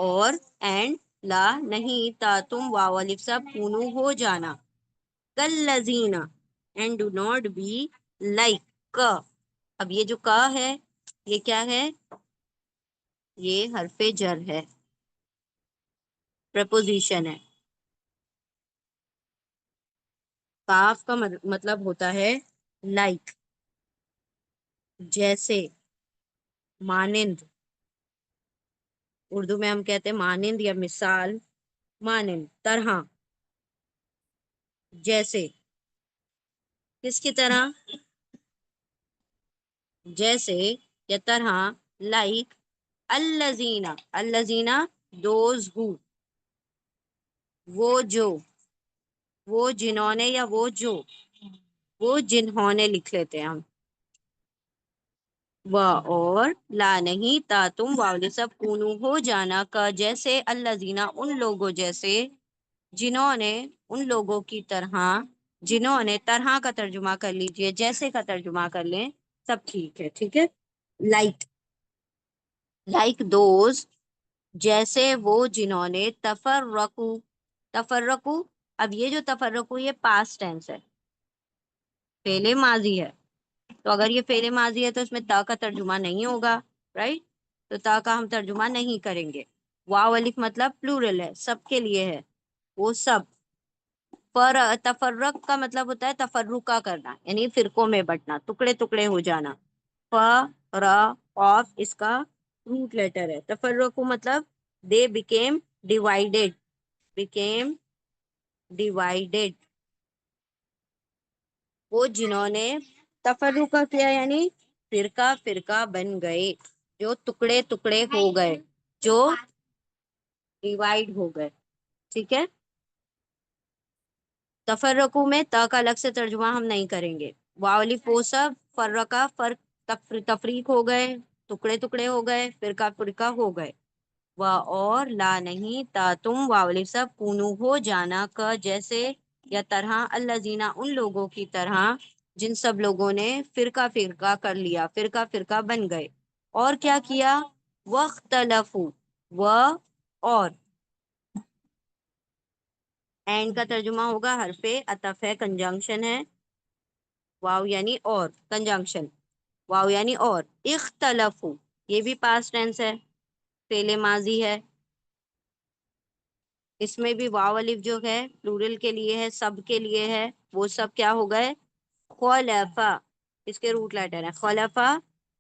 اور اینڈ لا نہیں تا تم واو الف سب کونو ہو جانا. کل لذینا، and do not be like. اب یہ جو کا ہے یہ کیا ہے؟ یہ حرف جر ہے، پریپوزیشن ہے. کاف کا مطلب ہوتا ہے لائک، جیسے، مانند. اردو میں ہم کہتے ہیں مانند یا مثال. مانند، طرح، جیسے. کس کی طرح؟ جیسے یا طرح. لائک الذین، الذین دوز ہو، وہ جو، وہ جنہوں نے یا وہ جو، وہ جنہوں نے لکھ لیتے ہیں ہم. اور لا نہیں تا تم واؤ سب کونو ہو جانا کا جیسے الذین ان لوگوں جیسے، جنہوں نے ان لوگوں کی طرح. جنہوں نے طرح کا ترجمہ کر لیجئے، جیسے کا ترجمہ کر لیں، سب ٹھیک ہے. ٹھیک ہے. لائک، لائک دوز جیسے وہ جنہوں نے تفرقو. تفرقو، اب یہ جو تفرقو یہ پاسٹ ٹینس ہے، فعل ماضی ہے. تو اگر یہ فعل ماضی ہے تو اس میں تا کا ترجمہ نہیں ہوگا، رائٹ؟ تو تا کا ہم ترجمہ نہیں کریں گے. واو الف مطلب پلورل ہے، سب کے لیے ہے، وہ سب. تفرق کا مطلب ہوتا ہے تفرقہ کرنا، یعنی فرقوں میں بٹنا، ٹکڑے ٹکڑے ہو جانا. را آف اس کا روٹ لیٹر ہے. تفرقو مطلب they became divided, became divided. وہ جنہوں نے تفرقہ کیا یعنی فرقہ فرقہ بن گئے، جو ٹکڑے ٹکڑے ہو گئے، جو ڈیوائڈ ہو گئے. ٹھیک ہے. تفرقو میں تا کا الگ سے ترجمہ ہم نہیں کریں گے. واو الف وہ سب، فرقہ فرق، تفریق ہو گئے، ٹکڑے ٹکڑے ہو گئے، فرقہ فرقہ ہو گئے. اور لا نہیں تا تم واو الف سب کونو ہو جانا کا جیسے یا طرح الذین ان لوگوں کی طرح، جن سب لوگوں نے فرقہ فرقہ کر لیا، فرقہ فرقہ بن گئے. اور کیا کیا؟ وختلفو، اور اینڈ کا ترجمہ ہوگا حرف عطف ہے، کنجنکشن ہے. واو یعنی اور، کنجنکشن. واو یعنی اور. اختلفو یہ بھی پاسٹ ٹینس ہے، فعل ماضی ہے. اس میں بھی واو الف جو ہے پلورل کے لیے ہے، سب کے لیے ہے. وہ سب کیا ہو گئے؟ خلفا، اس کے روٹ لیٹر ہے خلفا.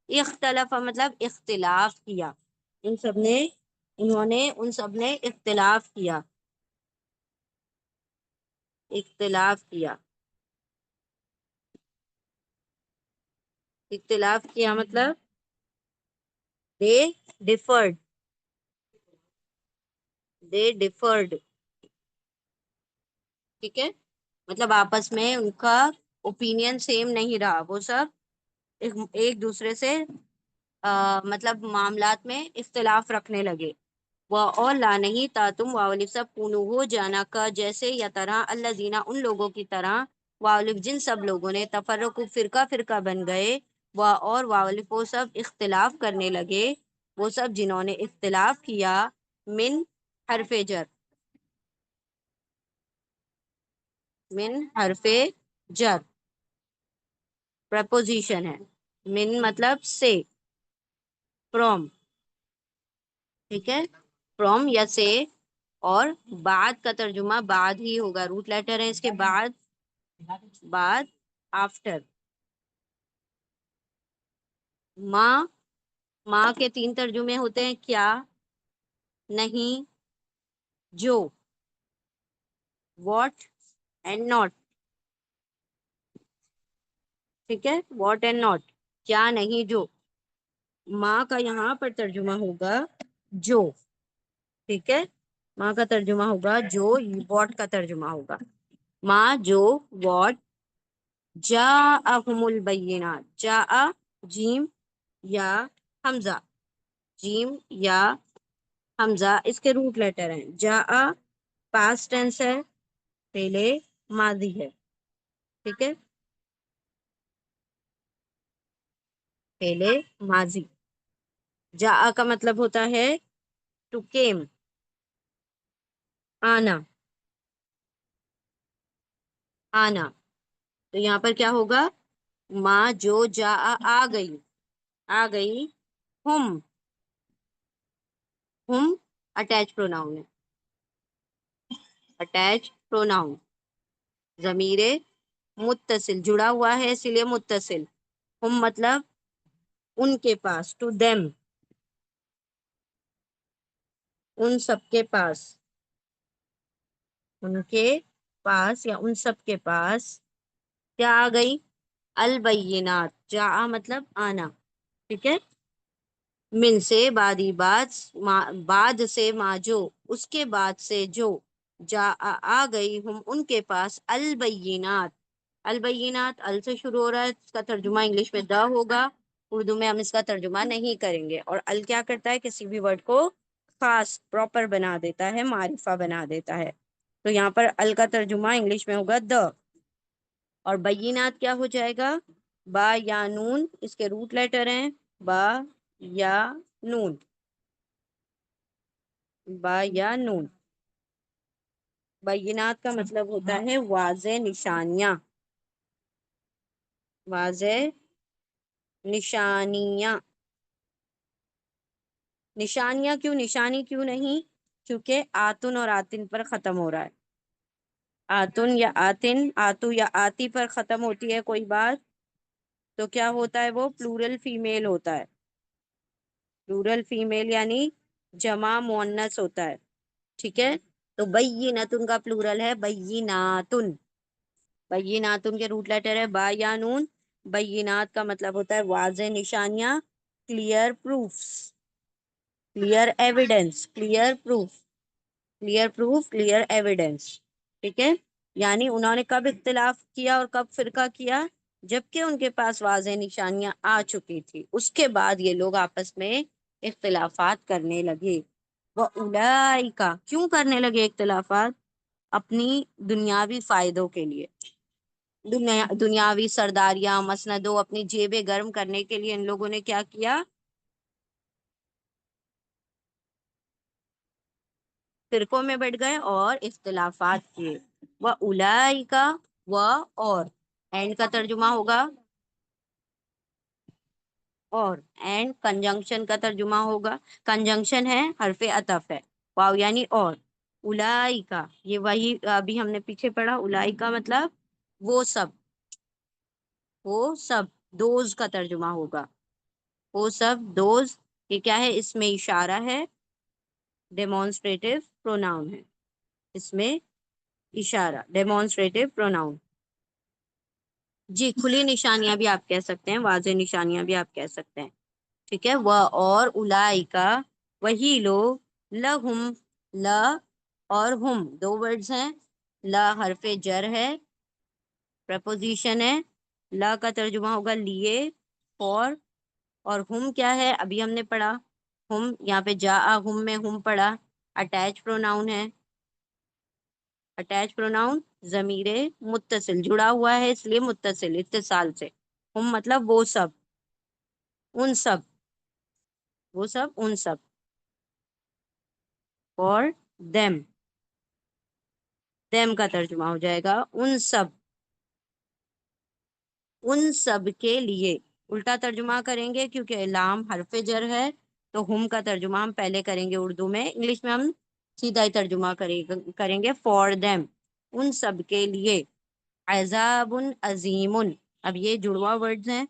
اختلافا مطلب اختلاف کیا، ان سب نے، انہوں نے، ان سب نے اختلاف کیا، اختلاف کیا. اختلاف کیا مطلب دے ڈیفرڈ، دے ڈیفرڈ. ٹھیک ہے. مطلب آپس میں ان کا اوپینین سیم نہیں رہا، وہ سب ایک دوسرے سے مطلب معاملات میں اختلاف رکھنے لگے. اور لا نہیں تا تم واولف سب کونو ہو جانا کا جیسے یا طرح الذین ان لوگوں کی طرح، واولف جن سب لوگوں نے تفرقو فرقہ فرقہ بن گئے. اور واولف وہ سب اختلاف کرنے لگے، وہ سب جنہوں نے اختلاف کیا. من حرف جر، من حرف جر پریپوزیشن ہے. من مطلب سے، فرام. ٹھیک ہے. فرام یا سے. اور بعد کا ترجمہ بعد ہی ہوگا، روٹ لیٹر ہے اس کے بعد، بعد آفٹر. ماں، ماں کے 3 ترجمے ہوتے ہیں: کیا، نہیں، جو، واٹ اینڈ ناٹ. ٹھیک ہے، واٹ اینڈ ناٹ، کیا، نہیں، جو. ماں کا یہاں پر ترجمہ ہوگا جو. ٹھیک ہے، ماں کا ترجمہ ہوگا جو، واٹ کا ترجمہ ہوگا ماں جو، واٹ. جاءہم البینات، جاء جیم یا حمزہ، جیم یا حمزہ اس کے روٹ لیٹر ہیں. جاء پاسٹ ٹینس ہے، پہلے ماضی ہے. ٹھیک ہے، پہلے ماضی. جاء کا مطلب ہوتا ہے ٹو کیم، آنا، آنا. تو یہاں پر کیا ہوگا؟ ماں جو جاء آ گئی، آ گئی. ہم، ہم اٹیچ پروناؤن ہے، اٹیچ پروناؤن. ضمیر متصل جڑا ہوا ہے اسی لیے متصل. ہم مطلب ان کے پاس، ٹو دیم، ان سب کے پاس، ان کے پاس یا ان سب کے پاس کیا آ گئی؟ البینات. جا مطلب آنا. ٹھیک ہے، من سے بعدی بات، بعد سے ما جو، اس کے بعد سے جو. جا آ گئی ہم ان کے پاس البینات. البینات ال سے شروع ہو رہا ہے، اس کا ترجمہ انگلش میں دا ہوگا، اردو میں ہم اس کا ترجمہ نہیں کریں گے. اور ال کیا کرتا ہے؟ کسی بھی ورڈ کو خاص پراپر بنا دیتا ہے، معرفہ بنا دیتا ہے. تو یہاں پر ال کا ترجمہ انگلش میں ہوگا دا. اور بینات کیا ہو جائے گا؟ با یا نون، اس کے روٹ لیٹر ہیں با یا نون، با یا نون. بینات کا مطلب ہوتا ہے واضح نشانیاں، واضح نشانیاں. نشانیاں کیوں، نشانی کیوں نہیں؟ کیونکہ آتن اور آتن پر ختم ہو رہا ہے. آتن یا آتن، آتو یا آتی پر ختم ہوتی ہے کوئی بات تو کیا ہوتا ہے؟ وہ پلورل فیمیل ہوتا ہے. پلورل فیمیل یعنی جمع مؤنث ہوتا ہے. ٹھیک ہے، تو بینتن کا پلورل ہے بیناتن. بیناتن کے روٹ لیٹر ہے با یا نون. بینات کا مطلب ہوتا ہے واضح نشانیاں، clear proofs, clear evidence, clear proof, clear proof, clear evidence. ٹھیک ہے، یعنی انہوں نے کب اختلاف کیا اور کب فرقہ کیا؟ جبکہ ان کے پاس واضح نشانیاں آ چکی تھی، اس کے بعد یہ لوگ آپس میں اختلافات کرنے لگے. وَأُولَئِکَ، کیوں کرنے لگے اختلافات؟ اپنی دنیاوی فائدوں کے لیے، دنیاوی سرداریاں، مسندوں، اپنی جیبیں گرم کرنے کے لیے ان لوگوں نے کیا کیا؟ فرقوں میں بٹ گئے اور اختلافات کیے. وَأُولَئِکَ، و اور، اینڈ کا ترجمہ ہوگا اور، اینڈ کنجنکشن کا ترجمہ ہوگا، کنجنکشن ہے، حرف عطف ہے، واو یعنی اور. اولائکا، یہ وہی ابھی ہم نے پیچھے پڑھا، اولائکا مطلب وہ سب، وہ سب. دوز کا ترجمہ ہوگا، وہ سب، دوز. یہ کیا ہے؟ اس میں اشارہ ہے، ڈیمونسٹریٹو پروناؤن ہے، اس میں اشارہ، ڈیمونسٹریٹو پروناؤن. جی، کھلی نشانیاں بھی آپ کہہ سکتے ہیں، واضح نشانیاں بھی آپ کہہ سکتے ہیں. ٹھیک ہے، وہ اور، اولائکا وہی لوگ، لہم، لا اور ہم دو ورڈز ہیں. لا حرف جر ہے، پریپوزیشن ہے. لا کا ترجمہ ہوگا لیے، فور. اور ہم کیا ہے؟ ابھی ہم نے پڑھا ہم، یہاں پہ جا ہم میں ہم پڑھا، اٹیچ پروناؤن ہے. اٹیچ پروناؤن ضمیر متصل جڑا ہوا ہے اس لیے متصل، اتصال سے. ہم مطلب وہ سب، ان سب، وہ سب، ان سب. اور دیم، دیم کا ترجمہ ہو جائے گا ان سب، ان سب کے لیے. الٹا ترجمہ کریں گے کیونکہ لام حرف جر ہے، تو ہم کا ترجمہ ہم پہلے کریں گے اردو میں، انگلش میں ہم سیدھا ہی ترجمہ کریں گے فار دیم، ان سب کے لیے. عذاب عظیم، اب یہ جڑواں ورڈز ہیں،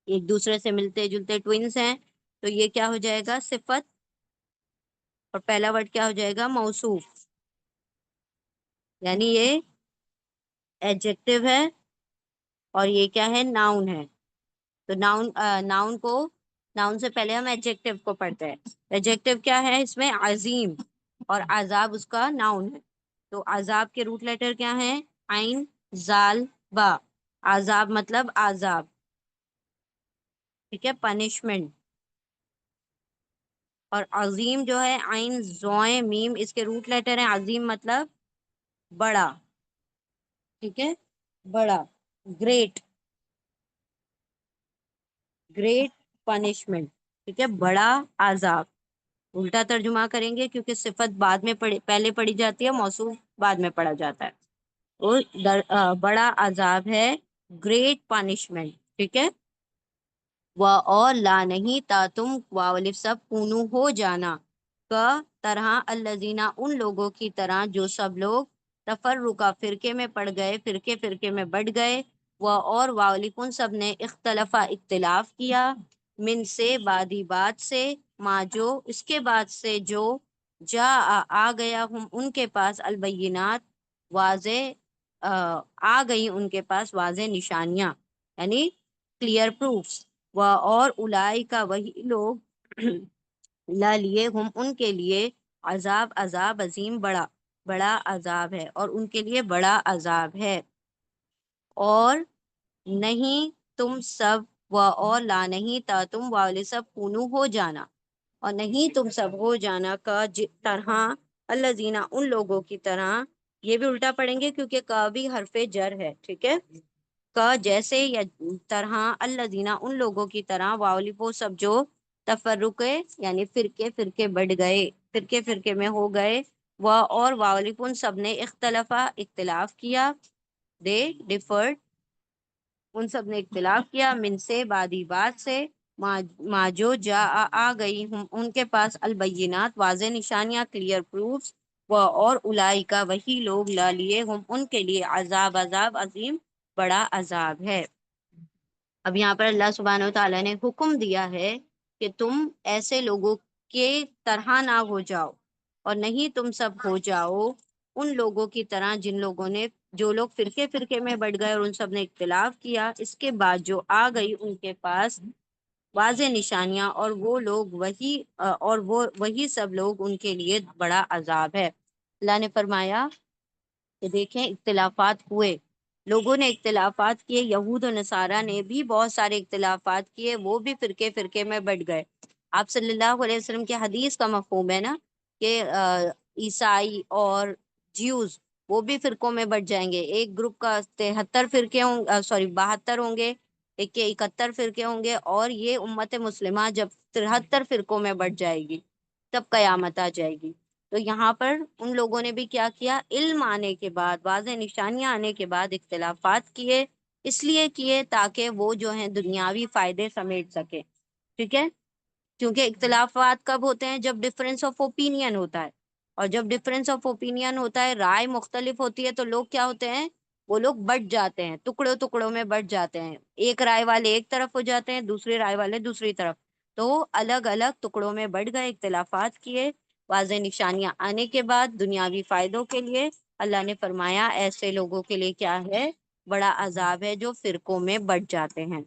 ایک دوسرے سے ملتے جلتے ٹوئنس ہیں، تو یہ کیا ہو جائے گا؟ صفت، اور پہلا ورڈ کیا ہو جائے گا؟ موصوف، یعنی یہ ایڈجیکٹو ہے اور یہ کیا ہے؟ ناؤن ہے۔ تو ناؤن سے پہلے ہم ایڈجیکٹو کو پڑھتے ہیں۔ ایڈجیکٹو کیا ہے؟ اس میں عظیم، اور عذاب اس کا ناؤن ہے۔ تو عذاب کے روٹ لیٹر کیا ہیں؟ عین، زال، با۔ عذاب مطلب عذاب، ٹھیک ہے، پنشمنٹ۔ اور عظیم جو ہے عین زوئیں میم، اس کے روٹ لیٹر ہیں۔ عظیم مطلب بڑا، ٹھیک ہے، بڑا، گریٹ، گریٹ پنشمنٹ، ٹھیک ہے، بڑا عذاب۔ الٹا ترجمہ کریں گے کیونکہ صفت بعد میں پہلے پڑھی جاتی ہے، موصوف بعد میں پڑھا جاتا ہے۔ اور بڑا عذاب ہے، گریٹ پنشمنٹ، ٹھیک ہے۔ و اور لا نہیں تا تم واولف سب کونو ہو جانا، کا طرح الذین ان لوگوں کی طرح جو سب لوگ تفرقہ فرقے میں پڑ گئے، فرقے فرقے میں بڑھ گئے، وہ اور واولف ان سب نے اختلافا اختلاف کیا، من سے بعدی بات سے، ما جو اس کے بعد سے جو جا آ گیا ہم ان کے پاس البینات واضح آ گئی ان کے پاس واضح نشانیاں، یعنی کلیئر پروفس، و اور الائی کا وہی لوگ لا لیے ہم ان کے لیے عذاب عذاب عظیم بڑا، بڑا عذاب ہے، اور ان کے لیے بڑا عذاب ہے۔ اور نہیں تم سب و اور لا نہیں تا تم والے سب کونو ہو جانا، اور نہیں تم سب ہو جانا کا طرح الذین ان لوگوں کی طرح، یہ بھی الٹا پڑھیں گے کیونکہ کا بھی حرف جر ہے، ٹھیک ہے، کا جیسے یا طرح الذین ان لوگوں کی طرح واولف وہ سب جو تفرقے یعنی فرقے فرقے بڑھ گئے، فرقے فرقے میں ہو گئے، وہ اور واولف ان سب نے اختلافا اختلاف کیا، دے ڈیفرڈ، ان سب نے اختلاف کیا، من سے بعدی بات سے، ما جو جا آ گئی ہم ان کے پاس البینات واضح نشانیاں، کلیئر پروفس، وہ اور الائی کا وہی لوگ لا لیے ہم ان کے لیے عذاب عذاب عظیم بڑا عذاب ہے۔ اب یہاں پر اللہ سبحانہ و تعالیٰ نے حکم دیا ہے کہ تم ایسے لوگوں کے طرح نہ ہو جاؤ، اور نہیں تم سب ہو جاؤ ان لوگوں کی طرح جن لوگوں نے، جو لوگ فرقے فرقے میں بڑھ گئے اور ان سب نے اختلاف کیا، اس کے بعد جو آ گئی ان کے پاس واضح نشانیاں، اور وہ لوگ وہی سب لوگ ان کے لیے بڑا عذاب ہے۔ اللہ نے فرمایا کہ دیکھیں اختلافات ہوئے، لوگوں نے اختلافات کیے، یہود و نصارہ نے بھی بہت سارے اختلافات کیے، وہ بھی فرقے فرقے میں بٹ گئے۔ آپ صلی اللہ علیہ وسلم کی حدیث کا مفہوم ہے نا کہ عیسائی اور جیوز وہ بھی فرقوں میں بٹ جائیں گے، ایک گروپ کا 73 فرقے ہوں، 72 ہوں گے، ایک کے 71 فرقے ہوں گے، اور یہ امت مسلمہ جب 73 فرقوں میں بٹ جائے گی تب قیامت آ جائے گی۔ تو یہاں پر ان لوگوں نے بھی کیا کیا؟ علم آنے کے بعد، واضح نشانیاں آنے کے بعد اختلافات کیے، اس لیے کیے تاکہ وہ جو ہیں دنیاوی فائدے سمیٹ سکے، ٹھیک ہے، کیونکہ اختلافات کب ہوتے ہیں؟ جب ڈفرینس آف اوپینین ہوتا ہے، اور جب ڈفرینس آف اوپینین ہوتا ہے، رائے مختلف ہوتی ہے، تو لوگ کیا ہوتے ہیں؟ وہ لوگ بٹ جاتے ہیں، ٹکڑوں ٹکڑوں میں بٹ جاتے ہیں، ایک رائے والے ایک طرف ہو جاتے ہیں، دوسری رائے والے دوسری طرف، تو الگ الگ ٹکڑوں میں بٹ گئے، اختلافات کیے، واضح نشانیاں آنے کے بعد دنیاوی فائدوں کے لیے اللہ نے فرمایا ایسے لوگوں کے لیے کیا ہے؟ بڑا عذاب ہے جو فرقوں میں بٹ جاتے ہیں،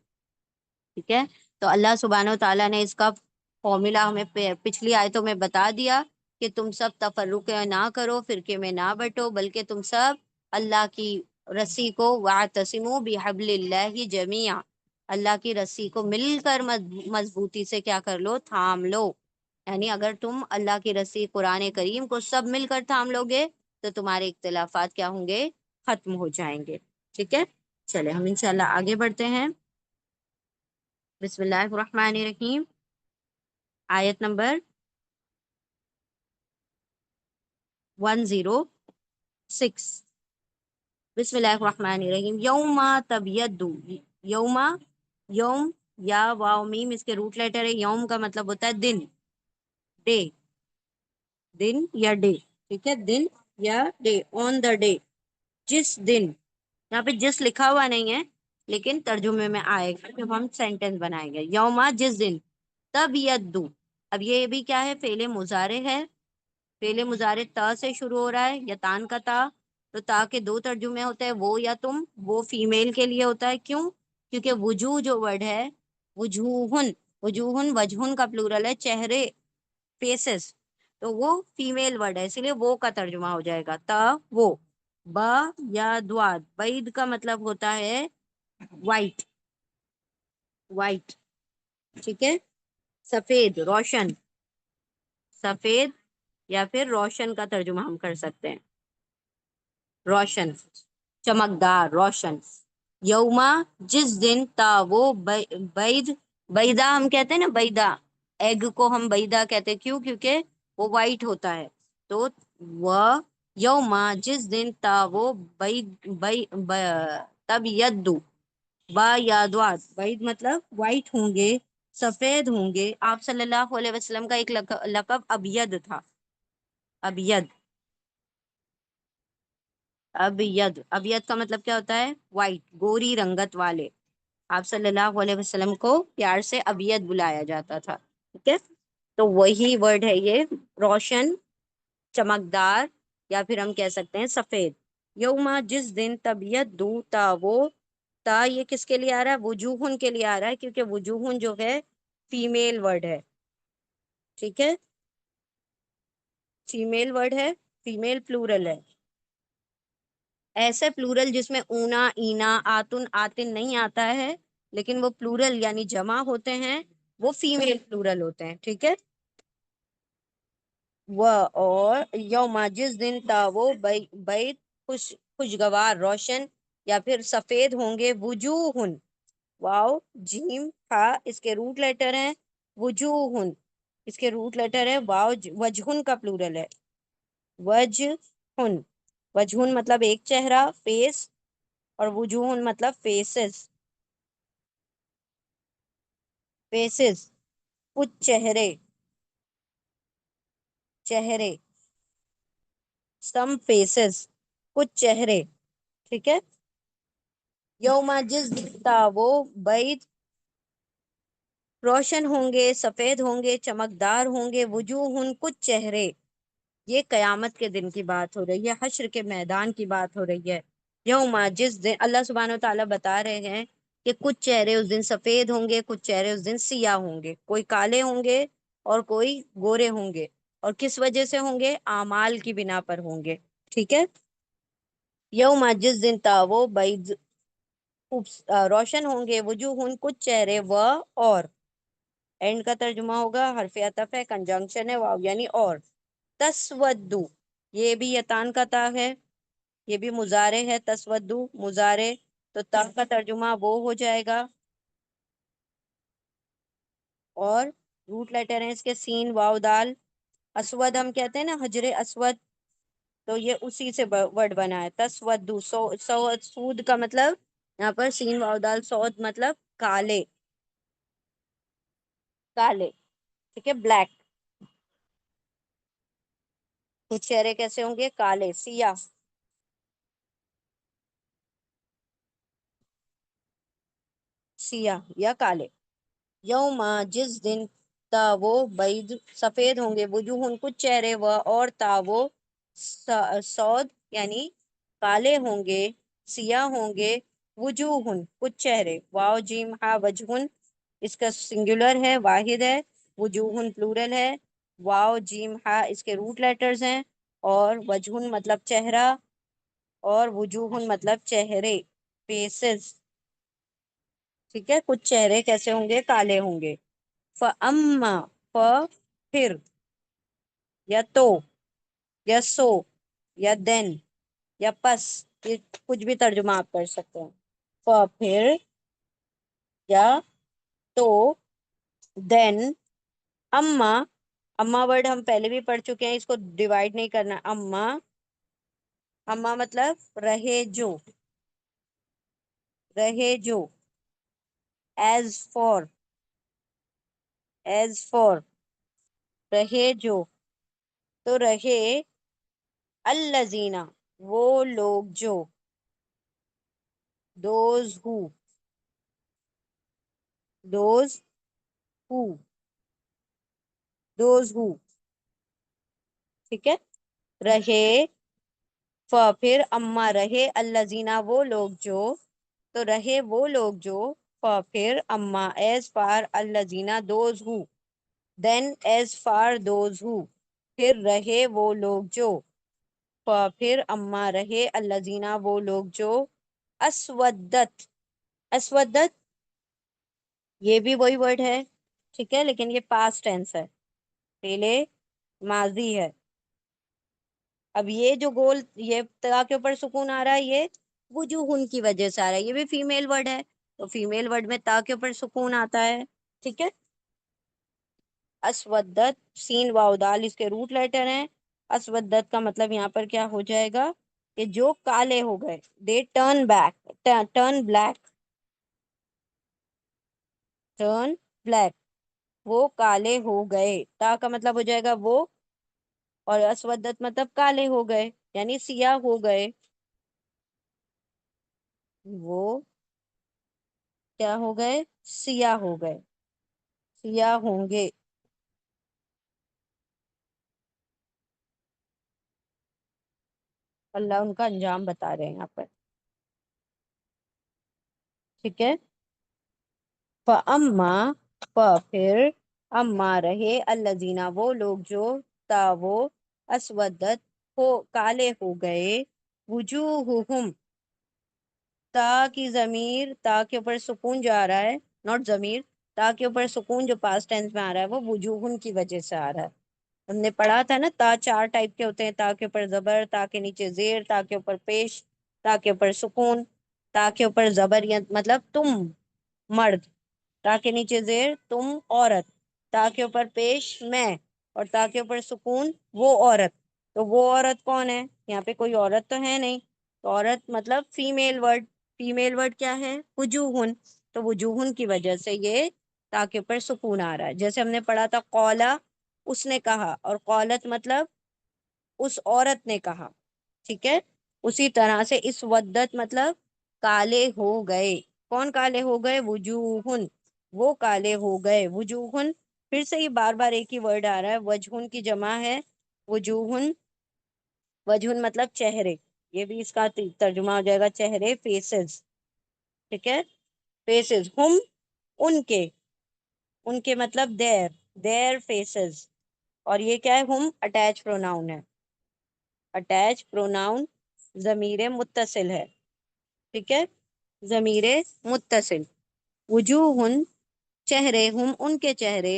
ٹھیک ہے۔ تو اللہ سبحانہ و تعالیٰ نے اس کا فارمولا ہمیں پچھلی آیتوں میں بتا دیا کہ تم سب تفرق نہ کرو، فرقے میں نہ بٹو، بلکہ تم سب اللہ کی رسی کو واعتصموا بحبل اللہ جمیعا، اللہ کی رسی کو مل کر مضبوطی سے کیا کر لو؟ تھام لو، یعنی اگر تم اللہ کی رسی قرآن کریم کو سب مل کر تھام لو گے تو تمہارے اختلافات کیا ہوں گے؟ ختم ہو جائیں گے، ٹھیک ہے۔ چلے ہم انشاءاللہ آگے بڑھتے ہیں۔ بسم اللہ الرحمن الرحیم، آیت نمبر 106۔ بسم اللہ الرحمن الرحیم، یوم تبیض، یوم، یوم یا واو میم اس کے روٹ لیٹر ہے، یوم کا مطلب ہوتا ہے دن، ڈے، دن یا ڈے، ٹھیک ہے، دن یا ڈے، آن دا ڈے، جس دن، یہاں پہ جس لکھا ہوا نہیں ہے، لیکن ترجمے میں آئے گا جب ہم سینٹینس بنائیں گے. یوما جس دن تب یدو. اب یہ بھی کیا ہے؟ فعل مضارع ہے. فعل مضارع تا سے شروع ہو رہا ہے یا تان کا تا. تو تا کے دو ترجمے ہوتے ہیں، وہ یا تم. وہ فیمیل کے لیے ہوتا ہے. کیوں؟ کیونکہ وجوہ جو ورڈ ہے، وجوہن، وجوہن وجہن کا پلورل ہے، چہرے، فیسز. تو وہ فیمیل ورڈ ہے، اسی لیے وہ کا ترجمہ ہو جائے گا تا وہ. با یا دواد، بید کا مطلب ہوتا ہے وائٹ. وائٹ، ٹھیک ہے. سفید، روشن. سفید یا پھر روشن کا ترجمہ ہم کر سکتے ہیں. روشن، چمکدار، روشن. یوما جس دن تا وہ بید. بیدا ہم کہتے ہیں نا، بیدا. ایگ کو ہم بیدا کہتے ہیں. کیوں؟ کیونکہ وہ وائٹ ہوتا ہے. تو وہ یوما جس دن تا وہ تب یدو. با یادوات، بعید مطلب وائٹ ہوں گے، سفید ہوں گے. آپ صلی اللہ علیہ وسلم کا ایک لقب ابید تھا. ابید. ابید، ابید کا مطلب کیا ہوتا ہے؟ وائٹ، گوری رنگت والے. آپ صلی اللہ علیہ وسلم کو پیار سے ابید بلایا جاتا تھا. ٹھیک ہے. تو وہی ورڈ ہے یہ، روشن، چمکدار، یا پھر ہم کہہ سکتے ہیں سفید. یوما جس دن طبیعت دو تا وہ. تا یہ کس کے لیے آ رہا ہے؟ وجوہن کے لیے آ رہا ہے، کیونکہ وجوہن جو ہے فیمیل ورڈ ہے. ٹھیک ہے، فیمیل ورڈ ہے، فیمیل پلورل ہے. ایسے پلورل جس میں اونا، اینا، آتن، آتن نہیں آتا ہے، لیکن وہ پلورل یعنی جمع ہوتے ہیں، وہ فیمیل پلورل ہوتے ہیں. ٹھیک ہے. وہ اور یوما جس دن تا وہ بیت خوشگوار، روشن، یا پھر سفید ہوں گے. وجوہن، واو جیم ہا اس کے روٹ لیٹر ہیں. وجوہن اس کے روٹ لیٹر ہے. واو وجہن کا پلورل ہے. وجہن، وجہن مطلب ایک چہرہ، فیس. اور وجوہن مطلب فیسز. فیسز، کچھ چہرے. چہرے، سم فیسز، کچھ چہرے. ٹھیک ہے. یوما جس دن تا وہ بعید روشن ہوں گے، سفید ہوں گے، چمکدار ہوں گے. وجوہن کچھ چہرے. یہ قیامت کے دن کی بات ہو رہی ہے، حشر کے میدان کی بات ہو رہی ہے. یوما جس دن، اللہ سبحانہ و تعالیٰ بتا رہے ہیں کہ کچھ چہرے اس دن سفید ہوں گے، کچھ چہرے اس دن سیاہ ہوں گے. کوئی کالے ہوں گے اور کوئی گورے ہوں گے. اور کس وجہ سے ہوں گے؟ اعمال کی بنا پر ہوں گے. ٹھیک ہے. یوما جس دن تا وہ بعید روشن ہوں گے. وجوہن کچھ چہرے. و اور اینڈ کا ترجمہ ہوگا حرف عطف ہے، کنجنکشن ہے، واو یعنی اور. تسودو، یہ بھی یتان کا تا ہے، یہ بھی مضارع ہے. تسودو مضارع، تو تا کا ترجمہ وہ ہو جائے گا. اور روٹ لیٹر ہیں اس کے سین، واو، دال. اسود ہم کہتے ہیں نا، حجر اسود، تو یہ اسی سے ورڈ بنا ہے. تسودو، سود کا مطلب یہاں پر سین واو دال، سود مطلب کالے. کالے، ٹھیک ہے، بلیک. کچھ چہرے کیسے ہوں گے؟ کالے، سیاہ. سیاہ یا کالے. یوم جس دن تا وہ بعید سفید ہوں گے. وجوہن کچھ چہرے. و اور تا وہ سود یعنی کالے ہوں گے، سیاہ ہوں گے. وجوہن کچھ چہرے. واو جیم ہا وجہن اس کا سنگولر ہے، واحد ہے. وجوہن پلورل ہے. واو جیم ہا اس کے روٹ لیٹرز ہیں. اور وجہن مطلب چہرہ، اور وجوہن مطلب چہرے، فیسز. ٹھیک ہے. کچھ چہرے کیسے ہوں گے؟ کالے ہوں گے. فَأَمَّا پھر، یا تو، یا سو، یا دین، یا پس. یہ کچھ بھی ترجمہ آپ کر سکتے ہیں. پھر، یا تو، دین. اما، اما ورڈ ہم پہلے بھی پڑھ چکے ہیں، اس کو ڈیوائڈ نہیں کرنا. اما، اما مطلب رہے جو، رہے جو. ایز فور، ایز فور رہے جو. تو رہے الذین وہ لوگ جو. Those who those who, those who, ٹھیک ہے. رہے پھر اما رہے الذین وہ لوگ جو، تو رہے وہ لوگ جو، پھر اما ایز فار الذین those who, then as for those who, پھر رہے وہ لوگ جو، پھر اما رہے الذین وہ لوگ جو، اسودت، اسودت یہ بھی وہی ورڈ ہے، ٹھیک ہے، لیکن یہ پاسٹ ٹینس ہے، پہلے ماضی ہے. اب یہ جو گول، یہ تا کے اوپر سکون آ رہا ہے، یہ وجوہن کی وجہ سے آ رہا ہے، یہ بھی فیمیل ورڈ ہے، تو فیمیل ورڈ میں تا کے اوپر سکون آتا ہے، ٹھیک ہے. اسودت سین واو دال اس کے روٹ لیٹر ہیں. اسودت کا مطلب یہاں پر کیا ہو جائے گا کہ جو کالے ہو گئے، دے turn back, turn black, turn black, وہ کالے ہو گئے، تا کا مطلب ہو جائے گا وہ، اور اسودت مطلب کالے ہو گئے یعنی سیاہ ہو گئے، وہ کیا ہو گئے، سیاہ ہو گئے، سیاہ ہوں گے. اللہ ان کا انجام بتا رہے ہیں یہاں پر، ٹھیک ہے. فَأَمَّا پھر اما رہے الذین وہ لوگ جو، تا وہ، اسودت ہو کالے ہو گئے، وجوہہم تا کی ضمیر، تا کے اوپر سکون جو آ رہا ہے، ناٹ ضمیر، تا کے اوپر سکون جو پاسٹ ٹینس میں آ رہا ہے وہ وجوہن کی وجہ سے آ رہا ہے. ہم نے پڑھا تھا نا تا چار ٹائپ کے ہوتے ہیں، تا کے اوپر زبر، تا کے نیچے زیر، تا کے اوپر پیش، تا کے اوپر سکون، تا کے اوپر زبر مطلب تم مرد، تا کے نیچے زیر تم عورت، تا کے اوپر پیش میں، اور تا کے اوپر سکون وہ عورت. تو وہ عورت کون ہے، یہاں پہ کوئی عورت تو ہے نہیں، تو عورت مطلب فیمیل ورڈ، فیمیل ورڈ کیا ہے، وجوہن، تو وجوہن کی وجہ سے یہ تا کے اوپر سکون آ رہا ہے. جیسے ہم نے پڑھا تھا قولا اس نے کہا، اور قولت مطلب اس عورت نے کہا، ٹھیک ہے. اسی طرح سے اس ودت مطلب کالے ہو گئے، کون کالے ہو گئے، وجوہن، وہ کالے ہو گئے، وجوہن. پھر سے یہ بار بار ایک ہی ورڈ آ رہا ہے، وجہن کی جمع ہے وجوہن، وجہن مطلب چہرے، یہ بھی اس کا ترجمہ ہو جائے گا چہرے، فیسز، ٹھیک ہے. فیسز ہم ان کے مطلب دیر فیسز، اور یہ کیا ہے، ہم اٹیچ پروناؤن ہے، اٹیچ پروناؤن ضمیر متصل ہے، ٹھیک ہے، ضمیر متصل. وجوہن چہرے، ہم ان کے چہرے،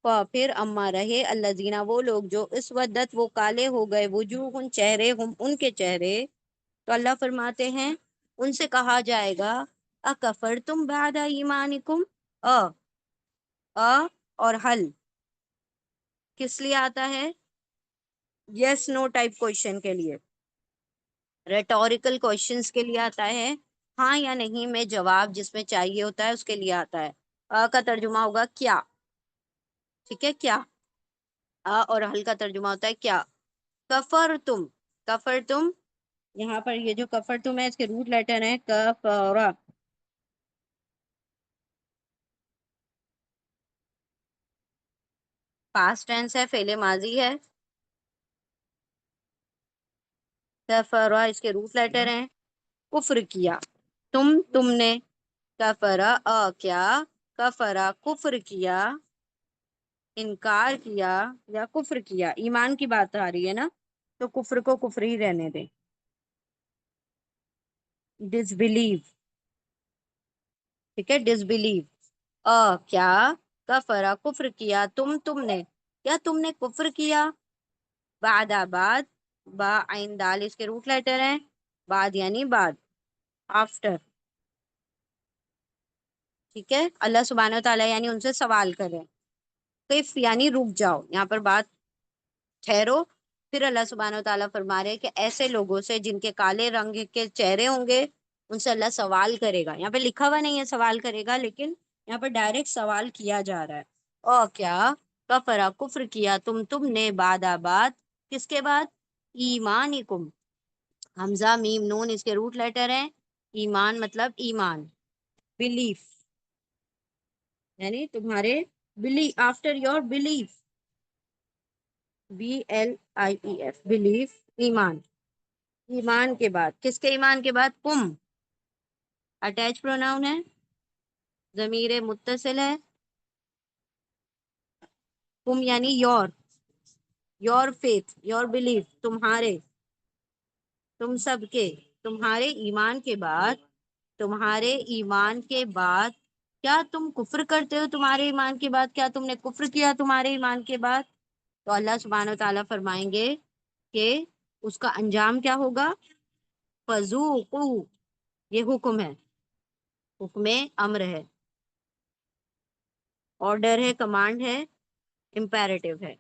پھر اما رہے الذین وہ لوگ جو، اس ودت وہ کالے ہو گئے، وجوہن چہرے، ہم ان کے چہرے. تو اللہ فرماتے ہیں ان سے کہا جائے گا اکفرتم بعد ایمانکم، اور حل کس لیے آتا ہے، یس نو ٹائپ کوشچن کے لیے، ریٹوریکل کوشچنس کے لیے آتا ہے، ہاں یا نہیں میں جواب جس میں چاہیے ہوتا ہے اس کے لیے آتا ہے. کا ترجمہ ہوگا کیا، ٹھیک ہے، کیا، اور حل کا ترجمہ ہوتا ہے کیا. کفر تم، کفر تم، یہاں پر یہ جو کفر تم ہے اس کے روٹ لیٹر ہیں کفرا، پاسٹ ٹینس ہے، فعل ماضی ہے، کفرا اس کے روٹ لیٹر ہیں، کفر کیا، تم نے، کفرا کیا، کفرا کفر کیا، انکار کیا یا کفر کیا، ایمان کی بات آ رہی ہے نا تو کفر کو کفر ہی رہنے دیں، ڈس بلیو، ٹھیک ہے، ڈس بلیو. کیا، کفرا کفر کیا، تم نے، کیا تم نے کفر کیا، بعد بعد، با عین دال اس کے روٹ لیٹر ہیں، بعد یعنی بعد، آفٹر، ٹھیک ہے. اللہ سبحانہ و تعالیٰ یعنی ان سے سوال کریں، قف یعنی رک جاؤ، یہاں پر بات ٹھہرو. پھر اللہ سبحانہ و تعالیٰ فرما رہے کہ ایسے لوگوں سے جن کے کالے رنگ کے چہرے ہوں گے ان سے اللہ سوال کرے گا. یہاں پہ لکھا ہوا نہیں ہے سوال کرے گا، لیکن یہاں پر ڈائریکٹ سوال کیا جا رہا ہے. اور کیا، کفرا کفر کیا تم نے، بعد آباد کس کے بعد، ایمانکم، حمزہ میم نون اس کے روٹ لیٹر ہیں، ایمان مطلب ایمان، بلیف، یعنی تمہارے belief, after your belief, BLIEF، belief ایمان، ایمان کے بعد، کس کے ایمان کے بعد؟ کم اٹیچ پروناؤن ہے، ضمیر متصل ہے، کم یعنی یور فیتھ، یور بلیف، تمہارے، تم سب کے، تمہارے ایمان کے بعد، تمہارے ایمان کے بعد کیا تم کفر کرتے ہو؟ تمہارے ایمان کے بعد کیا تم نے کفر کیا تمہارے ایمان کے بعد؟ تو اللہ سبحانہ و تعالیٰ فرمائیں گے کہ اس کا انجام کیا ہوگا؟ فذوقوا، یہ حکم ہے، حکم امر ہے، آرڈر ہے، کمانڈ ہے، امپیریٹو ہے۔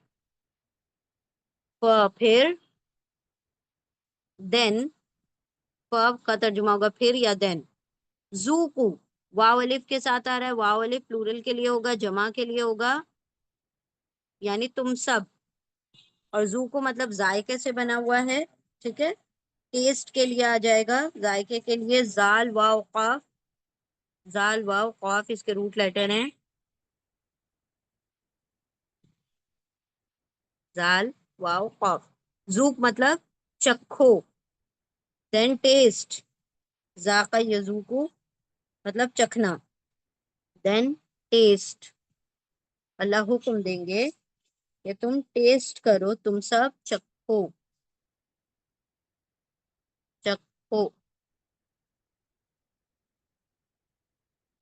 پھر دین، کا ترجمہ ہوگا پھر یا دین، ذوقو، واو الف کے ساتھ آ رہا ہے، واو الف پلورل کے لیے ہوگا، جمع کے لیے ہوگا، یعنی تم سب، اور ذوقو مطلب ذائقے سے بنا ہوا ہے، ٹھیک ہے، ٹیسٹ کے لیے آ جائے گا، ذائقے کے لیے، زال واو قاف، زال واو قاف اس کے روٹ لیٹر ہیں، زال واو قاف، ذوق مطلب چکھو، دین ٹیسٹ، ذاقہ یذوقو مطلب چکھنا، دین ٹیسٹ، اللہ حکم دیں گے کہ تم ٹیسٹ کرو، تم سب چکھو، چکھو،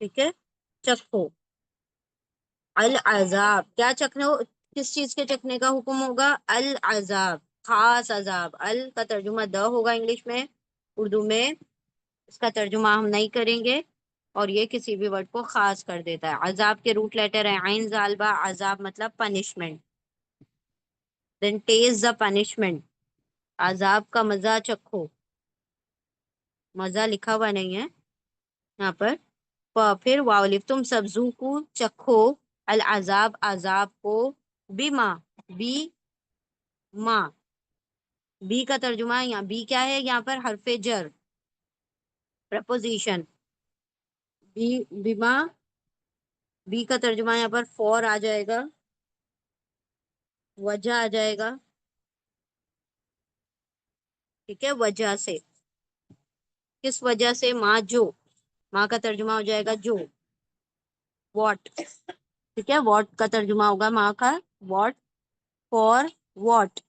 ٹھیک ہے، چکھو العذاب، کیا چکھنے ہو؟ کس چیز کے چکھنے کا حکم ہوگا؟ العذاب، خاص عذاب، ال کا ترجمہ د ہوگا انگلش میں، اردو میں اس کا ترجمہ ہم نہیں کریں گے، اور یہ کسی بھی ورڈ کو خاص کر دیتا ہے۔ عذاب کے روٹ لیٹر ہے عین زال با، عذاب مطلب punishment, then taste the punishment, عذاب کا مزہ چکھو، مزہ لکھا ہوا نہیں ہے یہاں پر، پھر واولف تم سب، ذوقو چکھو، العذاب عذاب کو، بما، بی ما، بی کا ترجمہ یہاں، بی کیا ہے یہاں پر؟ حرف جر، پریپوزیشن، بی، بما، بی کا ترجمہ یہاں پر فور آ جائے گا، وجہ آ جائے گا، ٹھیک ہے، وجہ سے، کس وجہ سے؟ ماں جو، ماں کا ترجمہ ہو جائے گا جو، واٹ، ٹھیک ہے، واٹ کا ترجمہ ہوگا ماں کا what, for what,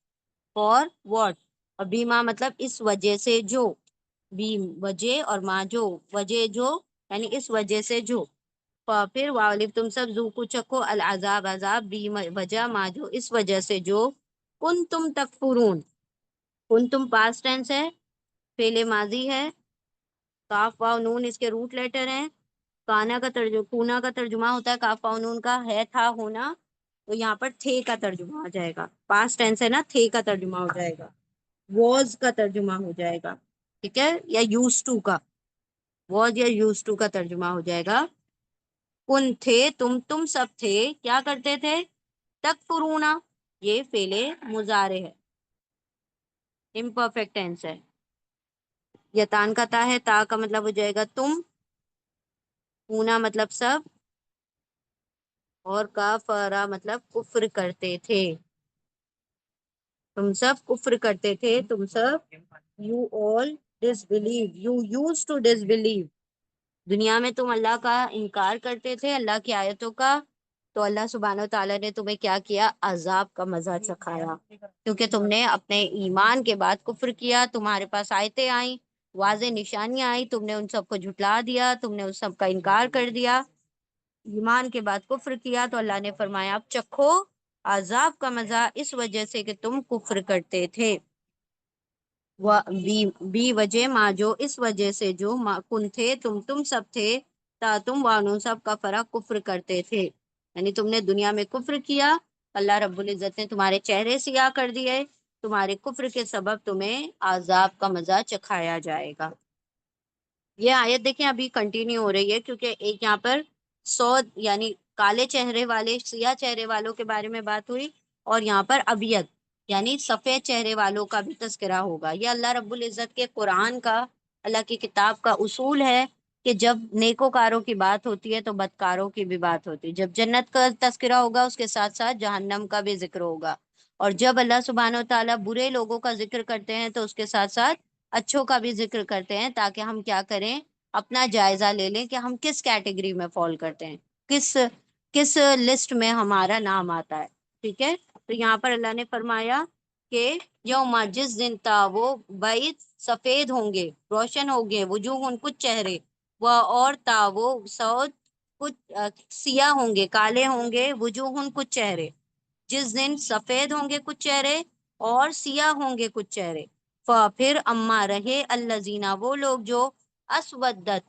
for what, اور بی ماں مطلب اس وجہ سے جو، بی وجہ اور ماں جو، وجہ جو یعنی اس وجہ سے جو، پھر واولف تم سب، ذوقو چکھو، العذاب عذاب، بی وجہ، ماں جو اس وجہ سے جو، کن تم تکفرون، کن تم پاسٹ ٹینس ہے، فعل ماضی ہے، کاف واو نون اس کے روٹ لیٹر ہیں، کانا کا ترجمہ، کونا کا ترجمہ ہوتا ہے کاف واو نون کا، ہے تھا ہونا، تو یہاں پر تھے کا ترجمہ آ جائے گا، پاسٹ ٹینس ہے نا، تھے کا ترجمہ ہو جائے گا، واز کا ترجمہ ہو جائے گا، ٹھیک ہے، یا یوز ٹو کا، واز یا یوز ٹو کا ترجمہ ہو جائے گا، کن تھے تم سب تھے، کیا کرتے تھے؟ تکفرونا، یہ فعل مضارع ہے، امپرفیکٹ ٹینس ہے، یتان کا تا ہے، تا کا مطلب ہو جائے گا تم، اونا مطلب سب، اور کافرا مطلب کفر کرتے تھے، تم سب کفر کرتے تھے، تم سب، you all disbelieve, you used to disbelieve, دنیا میں تم اللہ کا انکار کرتے تھے، اللہ کی آیتوں کا، تو اللہ سبحانہ و تعالیٰ نے تمہیں کیا کیا؟ عذاب کا مزہ چکھایا، کیونکہ تم نے اپنے ایمان کے بعد کفر کیا، تمہارے پاس آیتیں آئیں، واضح نشانیاں آئیں، تم نے ان سب کو جھٹلا دیا، تم نے اس سب کا انکار کر دیا، ایمان کے بعد کفر کیا، تو اللہ نے فرمایا اب چکھو عذاب کا مزہ، اس وجہ سے کہ تم کفر کرتے تھے، بی وجہ ماں جو، اس وجہ سے جو، کن تھے تم سب تھے، تا تم وانو سب کا فرق کفر کرتے تھے، یعنی تم نے دنیا میں کفر کیا، اللہ رب العزت نے تمہارے چہرے سیاہ کر دیے، تمہارے کفر کے سبب تمہیں عذاب کا مزہ چکھایا جائے گا۔ یہ آیت دیکھیں ابھی کنٹینیو ہو رہی ہے، کیونکہ ایک یہاں پر سود یعنی کالے چہرے والے، سیاہ چہرے والوں کے بارے میں بات ہوئی، اور یہاں پر ابیض یعنی سفید چہرے والوں کا بھی تذکرہ ہوگا، یہ اللہ رب العزت کے قرآن کا، اللہ کی کتاب کا اصول ہے کہ جب نیکوکاروں کی بات ہوتی ہے تو بدکاروں کی بھی بات ہوتی ہے، جب جنت کا تذکرہ ہوگا اس کے ساتھ ساتھ جہنم کا بھی ذکر ہوگا، اور جب اللہ سبحانہ و تعالیٰ برے لوگوں کا ذکر کرتے ہیں تو اس کے ساتھ ساتھ اچھوں کا بھی ذکر کرتے ہیں، تاکہ ہم کیا کریں، اپنا جائزہ لے لیں کہ ہم کس کیٹیگری میں فال کرتے ہیں، کس کس لسٹ میں ہمارا نام آتا ہے، ٹھیک ہے۔ تو یہاں پر اللہ نے فرمایا کہ یوم، جس دن تا وہ بعید سفید ہوں گے، روشن ہوں گے، وجوہ ان کچھ چہرے، وہ اور تا وہ سعود کچھ سیاہ ہوں گے، کالے ہوں گے، وجوہ کچھ چہرے، جس دن سفید ہوں گے کچھ چہرے اور سیاہ ہوں گے کچھ چہرے، پھر اما رہے الذین، وہ لوگ جو اسودت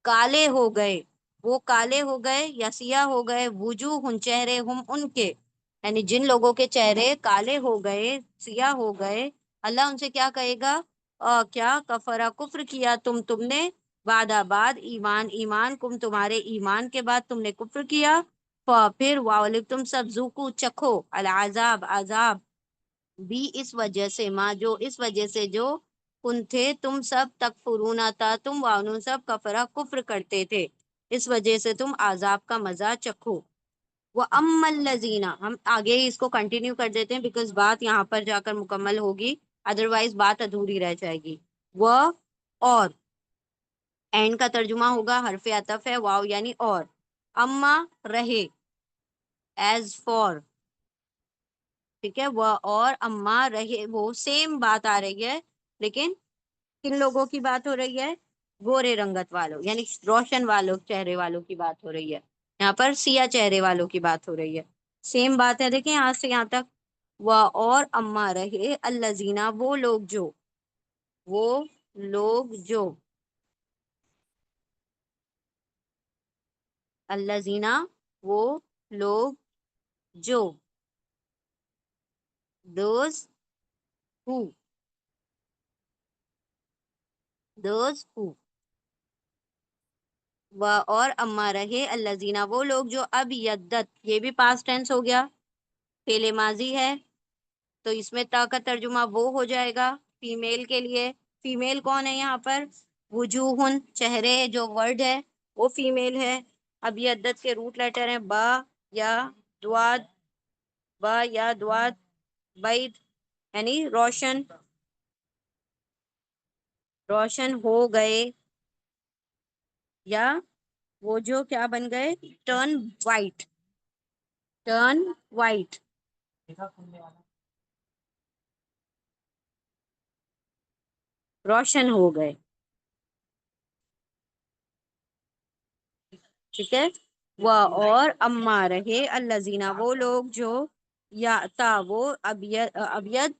کالے ہو گئے، وہ کالے ہو گئے یا سیاہ ہو گئے، وجوہ چہرے، ہم ان کے، یعنی جن لوگوں کے چہرے کالے ہو گئے، سیاہ ہو گئے، اللہ ان سے کیا کہے گا، کیا کفرا کفر کیا تم نے، بعد بعد ایمان کم، تمہارے ایمان کے بعد تم نے کفر کیا، پھر واولک، تم سب ذوقو چکھو، العذاب عذاب، بھی اس وجہ سے، ماں جو اس وجہ سے جو کن تھے تم سب تکفرون تھا، تم وانو سب کفرا کفر کرتے تھے، اس وجہ سے تم عذاب کا مزہ چکھو۔ وہ ام الذین، ہم آگے ہی اس کو کنٹینیو کر دیتے ہیں بیکاز بات یہاں پر جا کر مکمل ہوگی، ادروائز بات ادھوری رہ جائے گی۔ وہ اور اینڈ کا ترجمہ ہوگا حرف عطف ہے، واو یعنی اور، اما رہے، ایز فور، ٹھیک ہے، وہ اور اما رہے، وہ سیم بات آ رہی ہے، لیکن کن لوگوں کی بات ہو رہی ہے، گورے رنگت والوں، یعنی روشن والوں چہرے والوں کی بات ہو رہی ہے، یہاں پر سیاہ چہرے والوں کی بات ہو رہی ہے، سیم بات ہے، دیکھیں یہاں سے یہاں تک، وہ اور اما رہے الذین، وہ لوگ جو الذین، وہ لوگ جو دوز who دوز who و اور اما رہے الذین، وہ لوگ جو اب یدت، یہ بھی پاسٹ ٹینس ہو گیا، فعل ماضی ہے، تو اس میں تا کا ترجمہ وہ ہو جائے گا فیمیل کے لیے، فیمیل کون ہے یہاں پر، وجوہن چہرے جو ورڈ ہے وہ فیمیل ہے، اب یہ عدت کے روٹ لیٹر ہیں با یا دواد، با یا دواد، بید یعنی روشن، روشن ہو گئے، یا وہ جو کیا بن گئے، ٹرن وائٹ، ٹرن وائٹ، روشن ہو گئے، ٹھیک ہے، وہ اور اما رہے الذین، وہ لوگ جو یا تا وہ ابید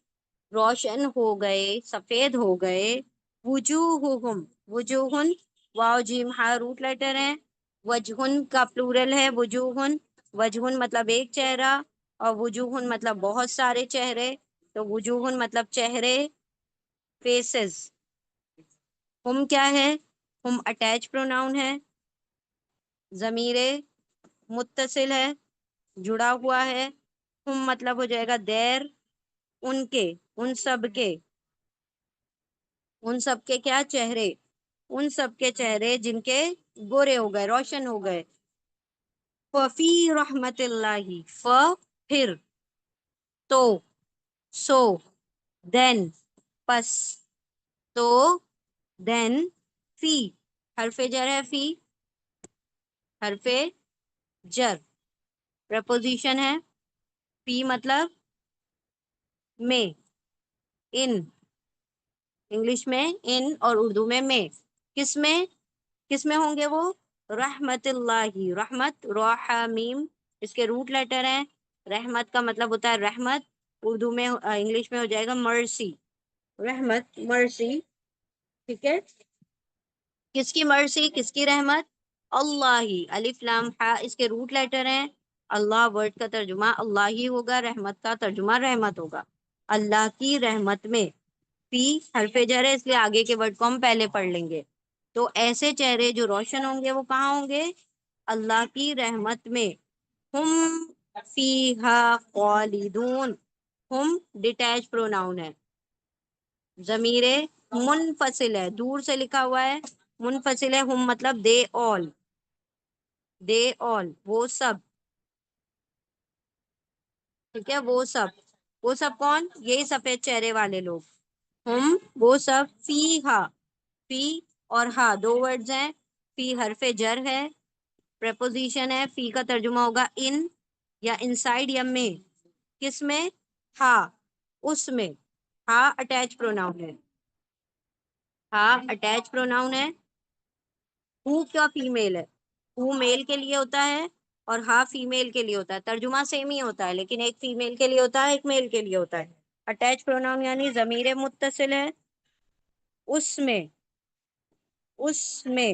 روشن ہو گئے، سفید ہو گئے، وجوہہم، وجوہن واو جیم ہا روٹ لیٹر ہیں، وجہن کا پلورل ہے وجوہن، وجہن مطلب ایک چہرہ، اور وجوہن مطلب بہت سارے چہرے، تو وجوہن مطلب چہرے، فیسز، ہم کیا ہے، ہم اٹیچ پروناؤن ہے، ضمیر متصل ہے، جڑا ہوا ہے، ہم مطلب ہو جائے گا دیر، ان کے، ان سب کے، ان سب کے کیا چہرے، ان سب کے چہرے جن کے گورے ہو گئے، روشن ہو گئے، ففی رحمت اللہ، پھر، تو، سو، دین، پس، تو، دین، فی، حرف جر ہے، فی حرف جر، پریپوزیشن ہے، فی مطلب میں، ان، انگلش میں ان اور اردو میں، کس میں، کس میں ہوں گے وہ، رحمت اللہ، رحمت میم، اس کے روٹ لیٹر ہیں، رحمت کا مطلب ہوتا ہے رحمت، اردو میں انگلش میں ہو جائے گا مرسی، رحمت مرسی، ٹھیک ہے، کس کی مرسی، کس کی رحمت، اللہ، الف لام ہا اس کے روٹ لیٹر ہیں، اللہ ورڈ کا ترجمہ اللہ ہی ہوگا، رحمت کا ترجمہ رحمت ہوگا، اللہ کی رحمت میں، فی حرف جر ہے اس لیے آگے کے ورڈ کو ہم پہلے پڑھ لیں گے، تو ایسے چہرے جو روشن ہوں گے وہ کہاں ہوں گے، اللہ کی رحمت میں، ہم فیہا خالدون، ہم ڈیٹیچ پروناؤن ہے، ضمیر منفصل ہے، دور سے لکھا ہوا ہے، منفصل ہے ہم مطلب دے آل، دے آل وہ سب، ٹھیک ہے، وہ سب کون؟ یہی سفید چہرے والے لوگ، ہم وہ سب، فی ہا، فی اور ہا دو ورڈز ہیں، فی حرف جر ہے، پریپوزیشن ہے، فی کا ترجمہ ہوگا ان یا انسائڈ یا میں، کس میں؟ ہا، اس میں، ہا اٹیچ پروناؤن ہے، ہا اٹیچ پروناؤن ہے، ہو کیا فیمیل ہے، ہو میل کے لیے ہوتا ہے اور ہا فیمیل کے لیے ہوتا ہے، ترجمہ سیم ہی ہوتا ہے لیکن ایک فیمیل کے لیے ہوتا ہے ایک میل کے لیے ہوتا ہے۔ اٹیچ پروناؤن یعنی ضمیر متصل ہے، اس میں، اس میں،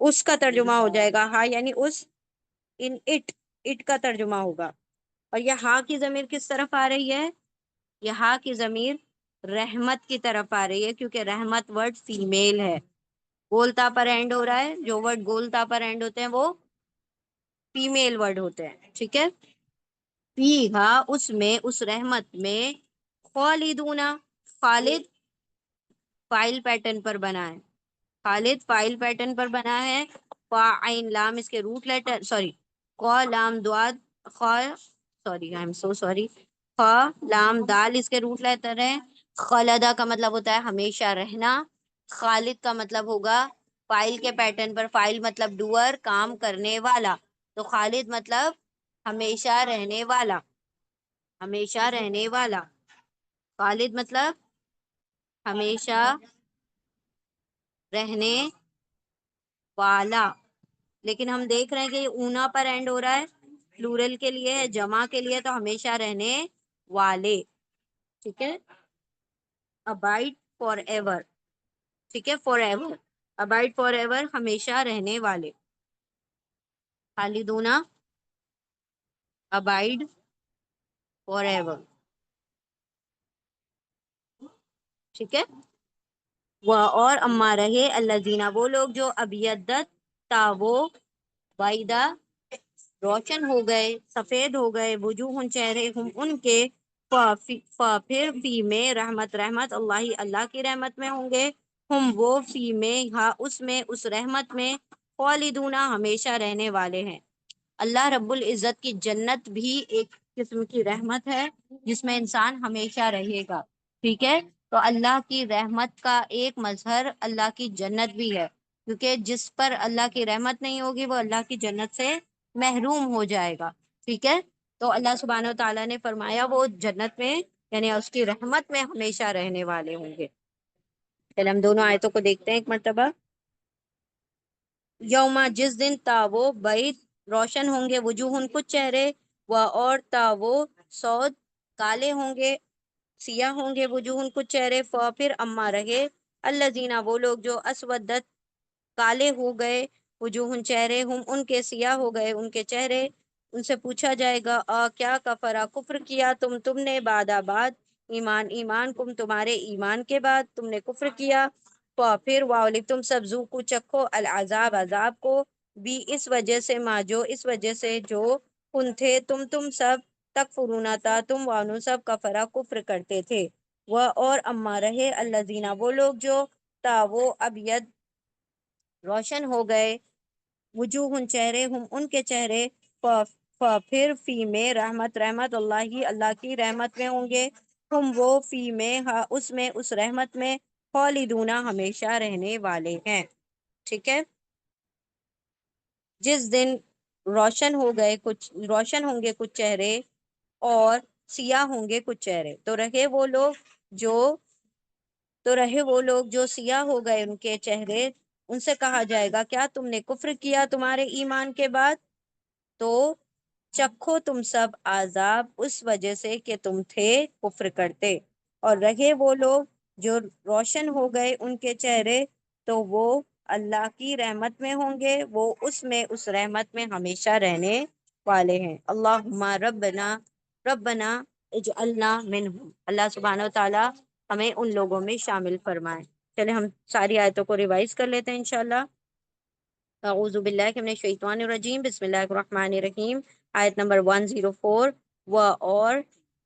اس کا ترجمہ ہو جائے گا ہا یعنی اس، ان اٹ، اٹ کا ترجمہ ہوگا، اور یہ ہا کی ضمیر کس طرف آ رہی ہے؟ یہاں کی ضمیر رحمت کی طرف آ رہی ہے کیونکہ رحمت ورڈ فیمیل ہے، گولتا پر اینڈ ہو رہا ہے، جو ورڈ گولتا پر اینڈ ہوتے ہیں وہ فیمیل ورڈ ہوتے ہیں، ٹھیک ہے۔ فی ہا اس میں، اس رحمت میں، خالدون، خالد فائل پیٹرن پر بنا ہے، خالد فائل پیٹرن پر بنا ہے، فا عین لام اس کے روٹ لیٹر، سوری، قا لام دواد، خا، sorry I am so sorry, خا لام دال اس کے روٹ لیٹر ہے، خالدہ کا مطلب ہوتا ہے ہمیشہ رہنا، خالد کا مطلب ہوگا فائل کے پیٹرن پر، فائل مطلب ڈوئر کام کرنے والا، تو خالد مطلب ہمیشہ رہنے والا، ہمیشہ رہنے والا، خالد مطلب ہمیشہ رہنے والا، لیکن ہم دیکھ رہے ہیں کہ یہ اونا پر اینڈ ہو رہا ہے، پلورل کے لیے ہے، جمع کے لیے تو ہمیشہ رہنے والے، ٹھیک ہے، abide فار ایور، ٹھیک ہے، for ever, abide for ever ہمیشہ رہنے والے، خالدون abide فار ایور، ٹھیک ہے۔ وہ اور اما رہے الذین وہ لوگ جو ابیدت تا وہ وائدہ روشن ہو گئے، سفید ہو گئے، وجوہ چہرے، ہم ان کے، پھر فی میں رحمت، رحمت اللہ اللہ کی رحمت میں ہوں گے، ہم وہ فی میں ہاں اس میں، اس رحمت میں، خالدون ہمیشہ رہنے والے ہیں۔ اللہ رب العزت کی جنت بھی ایک قسم کی رحمت ہے جس میں انسان ہمیشہ رہے گا، ٹھیک ہے، تو اللہ کی رحمت کا ایک مظہر اللہ کی جنت بھی ہے، کیونکہ جس پر اللہ کی رحمت نہیں ہوگی وہ اللہ کی جنت سے محروم ہو جائے گا، ٹھیک ہے، تو اللہ سبحانہ و تعالیٰ نے فرمایا وہ جنت میں یعنی اس کی رحمت میں ہمیشہ رہنے والے ہوں گے۔ چل ہم دونوں آیتوں کو دیکھتے ہیں ایک مرتبہ۔ یوما جس دن تا وہ بعید روشن ہوں گے، وجوہن کچھ چہرے، و اور تا وہ سود کالے ہوں گے، سیاہ ہوں گے، وجوہن کچھ چہرے، پھر اما رہے الذین وہ لوگ جو اسودت کالے ہو گئے، وجوہن چہرے، ہم ان کے سیاہ ہو گئے ان کے چہرے، ان سے پوچھا جائے گا کیا کفرا کفر کیا تم نے، بعد ایمان، ایمان کم تمہارے ایمان کے بعد تم نے کفر کیا، تو پھر واولک تم سب ذوقوا چکھو العذاب عذاب کو، بھی اس وجہ سے ما جو اس وجہ سے جو کن تھے تم سب تکفرون تھا تم وانو سب کفرا کفر کرتے تھے، وہ اور اما رہے الذین وہ لوگ جو تا وہ ابید روشن ہو گئے، وجوہ چہرے، ہم ان کے چہرے، پھر فی میں رحمت، رحمت اللہ اللہ کی رحمت میں ہوں گے، ہم وہ فی میں اس میں اس رحمت میں، خالدون ہمیشہ رہنے والے ہیں، ٹھیک ہے۔ جس دن روشن ہو گئے کچھ، روشن ہوں گے کچھ چہرے اور سیاہ ہوں گے کچھ چہرے، تو رہے وہ لوگ جو سیاہ ہو گئے ان کے چہرے، ان سے کہا جائے گا کیا تم نے کفر کیا تمہارے ایمان کے بعد، تو چکھو تم سب عذاب اس وجہ سے کہ تم تھے کفر کرتے، اور رہے وہ لوگ جو روشن ہو گئے ان کے چہرے، تو وہ اللہ کی رحمت میں ہوں گے، وہ اس میں اس رحمت میں ہمیشہ رہنے والے ہیں۔ اللہم ربنا اجعلنا منہم، اللہ سبحانہ و تعالی ہمیں ان لوگوں میں شامل فرمائے۔ چلے ہم ساری آیتوں کو ریوائز کر لیتے ہیں انشاءاللہ۔ اعوذ باللہ من الشیطان الرجیم، بسم اللہ الرحمن الرحیم، آیت نمبر 104، اور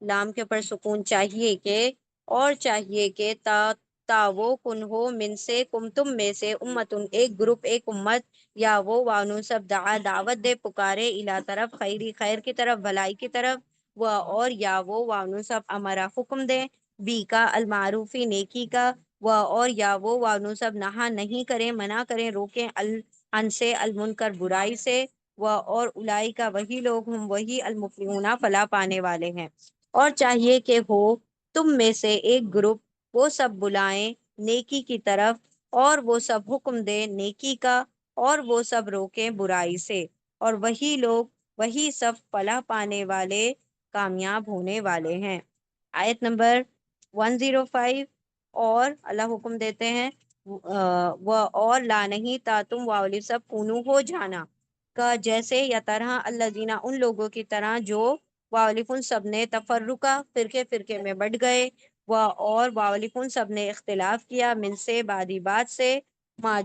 لام کے اوپر سکون چاہیے کہ، اور چاہیے کہ، تا تاو کن ہو من سے کم تم میں سے امتن ایک گروپ ایک امت یا وہ وانو سب دعا دعوت دے پکارے الا طرف خیری خیر کی طرف بھلائی کی طرف وہ اور یا وہ وانو سب امرا حکم دے بی کا المعروفی نیکی کا وہ اور یا وہ وانو سب نہا نہیں کریں منع کریں روکیں ان سے المنکر برائی سے وہ اور الائی کا وہی لوگ ہم وہی المفلحون فلاح پانے والے ہیں اور چاہیے کہ ہو تم میں سے ایک گروپ وہ سب بلائیں نیکی کی طرف اور وہ سب حکم دے نیکی کا اور وہ سب روکیں برائی سے اور وہی لوگ وہی سب فلاح پانے والے کامیاب ہونے والے ہیں۔ آیت نمبر 105 اور اللہ حکم دیتے ہیں وہ اور لا نہیں تا تم واولی سب کونو ہو جانا کا جیسے یا طرح اللہ دینا ان لوگوں کی طرح جو واولفن سب نے تفرقہ فرقے فرقے میں بٹ گئے وہ اور واولفن سب نے اختلاف کیا من سے بعدی بات سے ماں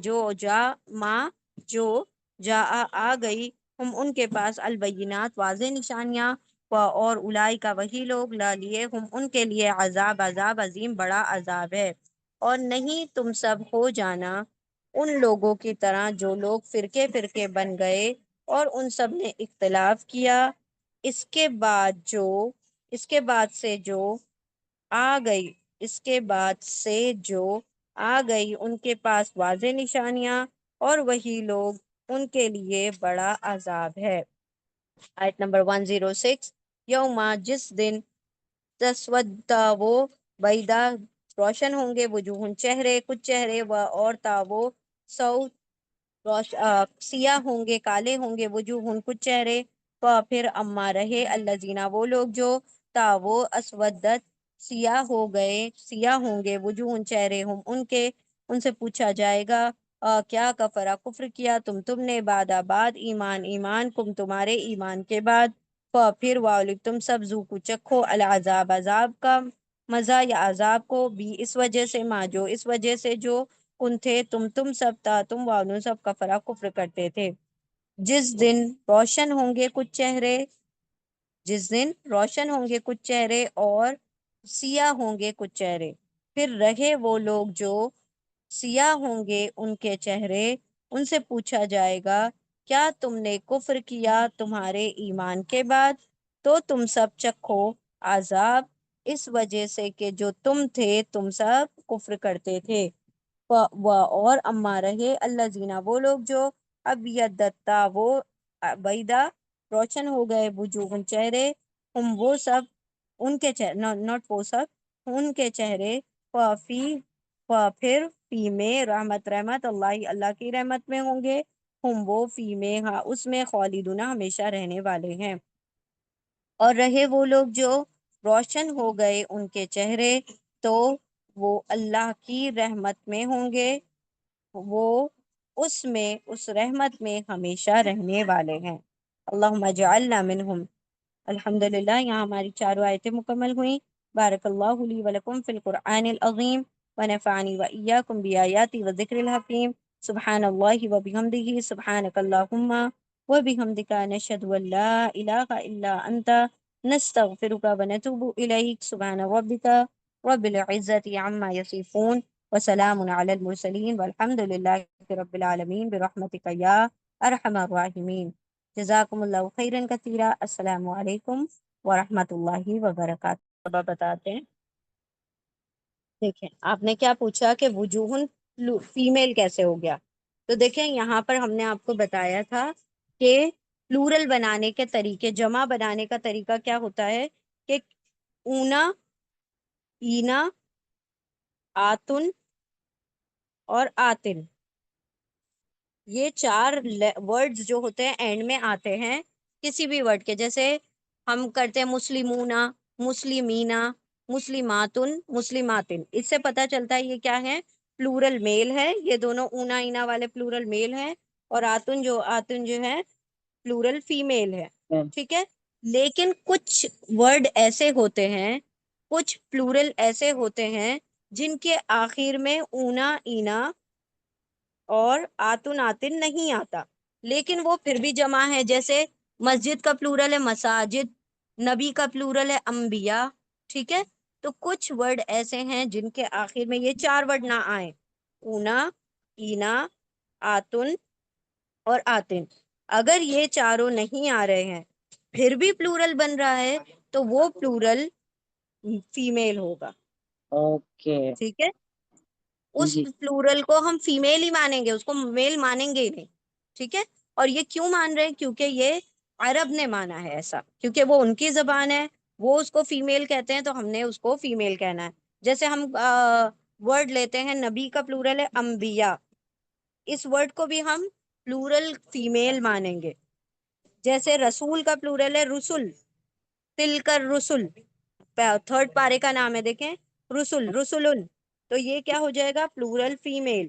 جو جا آ گئی ہم ان کے پاس البینات واضح نشانیاں اور الائی کا وہی لوگ لا لیے ہم ان کے لیے عذاب عظیم بڑا عذاب ہے اور نہیں تم سب ہو جانا ان لوگوں کی طرح جو لوگ فرقے فرقے بن گئے اور ان سب نے اختلاف کیا اس کے بعد سے جو آ گئی اس کے بعد سے جو آ گئی ان کے پاس واضح نشانیاں اور وہی لوگ ان کے لیے بڑا عذاب ہے۔ آیت نمبر 106 یوما جس دن تسودا وہ بیدا روشن ہوں گے وجوہ چہرے کچھ چہرے و اور تاو سو سیاہ ہوں گے کالے ہوں گے وجوہ کچھ چہرے پھر اما رہے اللہ زینا وہ لوگ جو تاو اسودت سیاہ ہوں گے وجوہ چہرے ہم ان کے ان سے پوچھا جائے گا کیا کفرا کفر کیا تم نے بعد ایمان کم تمہارے ایمان کے بعد پھر والک تم سب ذوقو چکھو العذاب عذاب کا مزہ یا عذاب کو بھی اس وجہ سے جو اس وجہ سے جو کن تھے تم سب تم وانو سب کفرا کفر کرتے تھے۔ جس دن روشن ہوں گے کچھ چہرے اور سیاہ ہوں گے کچھ چہرے پھر رہے وہ لوگ جو سیاہ ہوں گے ان کے چہرے ان سے پوچھا جائے گا کیا تم نے کفر کیا تمہارے ایمان کے بعد تو تم سب چکھو عذاب اس وجہ سے کہ جو تم سب کفر کرتے تھے۔ اور اما رہے اللہ زینا وہ لوگ جو اب یدتا وہ بیدا روشن ہو گئے وجوہ چہرے ہم وہ سب ان کے چہرے ناٹ وہ سب ان کے چہرے پھر فی میں رحمت اللہ کی رحمت میں ہوں گے ہم وہ فی میں اس میں خالدون ہمیشہ رہنے والے ہیں۔ اور رہے وہ لوگ جو روشن ہو گئے ان کے چہرے تو وہ اللہ کی رحمت میں ہوں گے وہ اس رحمت میں ہمیشہ رہنے والے ہیں۔ اللہم اجعلنا منہم۔ الحمدللہ یہاں ہماری چاروں آیتیں مکمل ہوئیں۔ بارک اللہ لی ولکم فی القرآن العظیم ونفعنی وإیاکم بآیات وذکر الحکیم۔ سبحان اللہ وبحمدہ سبحانک اللہم وبحمدک نشہد ان لا الہ الا انت نستغفرک ونتوب الیک۔ سبحان ربک رب العزت عما یصفون وسلام علی المرسلین والحمد للہ رب العالمین برحمتک یا ارحم الراحمین۔ جزاکم اللہ خیرا کثیرا۔ السلام علیکم ورحمۃ اللہ وبرکاتہ۔ اب آپ بتاتے ہیں، دیکھیں آپ نے کیا پوچھا کہ وجوہن فیمیل کیسے ہو گیا، تو دیکھیں یہاں پر ہم نے آپ کو بتایا تھا کہ پلورل بنانے کے طریقے، جمع بنانے کا طریقہ کیا ہوتا ہے کہ اونا، اینا، آتن اور آتن، یہ چار ورڈز جو ہوتے ہیں اینڈ میں آتے ہیں کسی بھی ورڈ کے، جیسے ہم کرتے ہیں مسلمونا، مسلمینا، مسلماتن، مسلماتن، اس سے پتہ چلتا ہے یہ کیا ہے، پلورل میل ہے، یہ دونوں اونا اینا والے پلورل میل ہیں، اور آتن جو ہے پلورل فیمیل ہے، ٹھیک ہے۔ لیکن کچھ ورڈ ایسے ہوتے ہیں، کچھ پلورل ایسے ہوتے ہیں جن کے آخر میں اونا اینا اور آتن آتن نہیں آتا، لیکن وہ پھر بھی جمع ہے، جیسے مسجد کا پلورل ہے مساجد، نبی کا پلورل ہے انبیاء، ٹھیک ہے۔ تو کچھ ورڈ ایسے ہیں جن کے آخر میں یہ 4 ورڈ نہ آئیں، اونا، اینا، آتن اور آتن۔ اگر یہ چاروں نہیں آ رہے ہیں پھر بھی پلورل بن رہا ہے تو وہ پلورل فیمیل ہوگا۔ اوکے ٹھیک ہے، اس جی پلورل کو ہم فیمیل ہی مانیں گے، اس کو میل مانیں گے ہی نہیں۔ ٹھیک ہے، اور یہ کیوں مان رہے ہیں؟ کیونکہ یہ عرب نے مانا ہے ایسا، کیونکہ وہ ان کی زبان ہے، وہ اس کو فیمیل کہتے ہیں تو ہم نے اس کو فیمیل کہنا ہے۔ جیسے ہم ورڈ لیتے ہیں، نبی کا پلورل ہے انبیاء، اس ورڈ کو بھی ہم پلورل فیمیل مانیں گے۔ جیسے رسول کا پلورل ہے رسل، تلکر رسل، 3rd پارے کا نام ہے، دیکھیں، رسل، رسولن، تو یہ کیا ہو جائے گا؟ Plural female.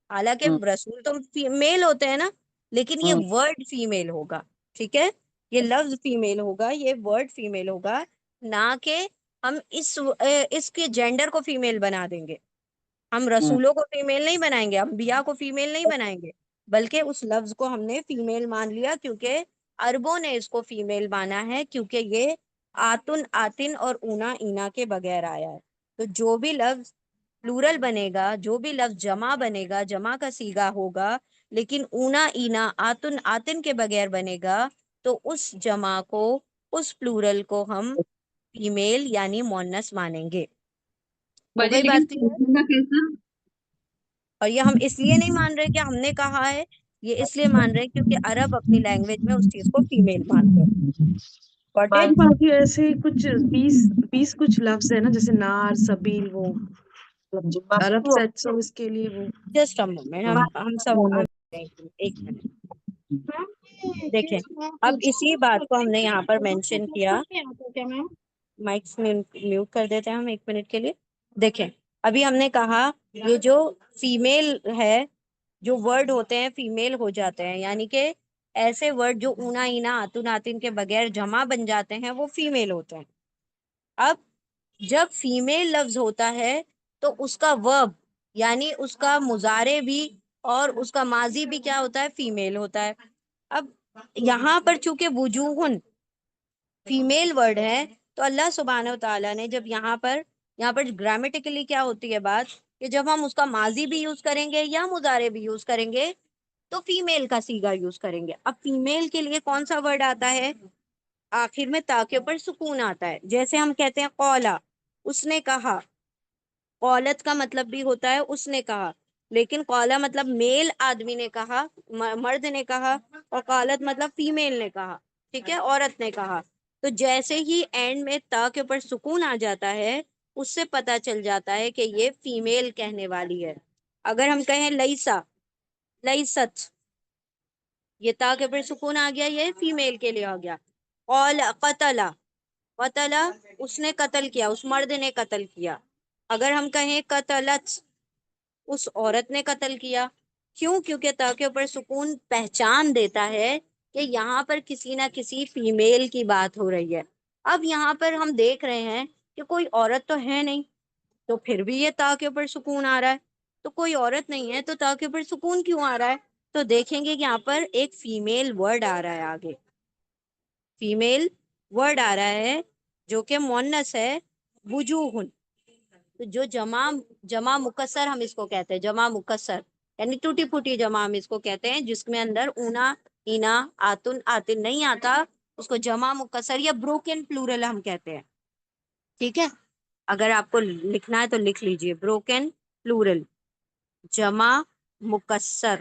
حالانکہ رسول تو میل ہوتے ہیں نا، لیکن یہ ورڈ فیمیل ہوگا۔ ٹھیک ہے، یہ لفظ فیمیل ہوگا، یہ ورڈ فیمیل ہوگا، نہ کہ ہم اس کے جینڈر کو فیمیل بنا دیں گے۔ ہم رسولوں کو فیمیل نہیں بنائیں گے، انبیاء کو فیمیل نہیں بنائیں گے، بلکہ اس لفظ کو ہم نے فیمیل مان لیا، کیونکہ عربوں نے اس کو فیمیل مانا ہے، کیونکہ یہ آتن، آتن اور اونا، اینا کے بغیر آیا ہے۔ تو جو بھی لفظ پلورل بنے گا، جو بھی لفظ جمع بنے گا، جمع کا صیغہ ہوگا، لیکن اونا، اینا، آتن، آتن کے بغیر بنے گا، تو اس جمع کو، اس پلورل کو ہم فیمیل یعنی مونس مانیں گے۔ ہو باجی گئی لیکن بات کلیئر؟ کا کیسا؟ اور یہ ہم اس لیے نہیں مان رہے کہ ہم نے کہا ہے، یہ اس لیے مان رہے ہیں کیونکہ عرب اپنی لینگویج میں اس چیز کو فیمیل مانتے ہیں۔ Got it؟ باقی ایسے کچھ 20 کچھ لفظ ہے نا، جیسے نار، سبیل، وہ عرب سیٹس اس کے لیے وہ جسٹ مومنٹ، ہم سب ایک منٹ دیکھیں۔ اب اسی بات کو ہم نے یہاں پر مینشن کیا، مائکس میوٹ کر دیتے ہیں ہم 1 منٹ کے لیے۔ دیکھیں، ابھی ہم نے کہا یہ جو فیمیل ہے، جو ورڈ ہوتے ہیں فیمیل ہو جاتے ہیں، یعنی کہ ایسے ورڈ جو اونا، اینا، آتن، آتن کے بغیر جمع بن جاتے ہیں وہ فیمیل ہوتے ہیں۔ اب جب فیمیل لفظ ہوتا ہے تو اس کا ورب یعنی اس کا مضارع بھی اور اس کا ماضی بھی کیا ہوتا ہے؟ فیمیل ہوتا ہے۔ اب یہاں پر چونکہ وجوہن فیمیل ورڈ ہے، تو اللہ سبحانہ و تعالیٰ نے جب یہاں پر گرامیٹیکلی کیا ہوتی ہے بات، کہ جب ہم اس کا ماضی بھی یوز کریں گے یا مضارع بھی یوز کریں گے تو فیمیل کا صیغہ یوز کریں گے۔ اب فیمیل کے لیے کون سا ورڈ آتا ہے؟ آخر میں تا کے اوپر سکون آتا ہے۔ جیسے ہم کہتے ہیں قولا، اس نے کہا، قولت کا مطلب بھی ہوتا ہے اس نے کہا، لیکن قولا مطلب میل آدمی نے کہا، مرد نے کہا، اور قالت مطلب فیمیل نے کہا، ٹھیک ہے، عورت نے کہا۔ تو جیسے ہی اینڈ میں تا کے اوپر سکون آ جاتا ہے، اس سے پتا چل جاتا ہے کہ یہ فیمیل کہنے والی ہے۔ اگر ہم کہیں لیسا، لیست، یہ تا کے اوپر سکون آ گیا، یہ فیمیل کے لیے ہو گیا۔ قال، قتلا، قتلا، اس نے قتل کیا، اس مرد نے قتل کیا۔ اگر ہم کہیں قتلت، اس عورت نے قتل کیا۔ کیوں؟ کیونکہ تا کے اوپر سکون پہچان دیتا ہے کہ یہاں پر کسی نہ کسی فیمیل کی بات ہو رہی ہے۔ اب یہاں پر ہم دیکھ رہے ہیں کہ کوئی عورت تو ہے نہیں، تو پھر بھی یہ تا کے اوپر سکون آ رہا ہے۔ تو کوئی عورت نہیں ہے تو تا کے اوپر سکون کیوں آ رہا ہے؟ تو دیکھیں گے کہ یہاں پر ایک فیمیل ورڈ آ رہا ہے، آگے فیمیل ورڈ آ رہا ہے جو کہ مونس ہے، وجوہن۔ تو جو جمع مکسر ہم اس کو کہتے ہیں، جمع مکسر یعنی ٹوٹی پھوٹی جمع ہم اس کو کہتے ہیں، جس میں اندر اونا، اینا، آتن، آتن نہیں آتا، اس کو جمع مکسر یا بروکن پلورل ہم کہتے ہیں۔ ٹھیک ہے، اگر آپ کو لکھنا ہے تو لکھ لیجئے، بروکن پلورل، جمع مکسر۔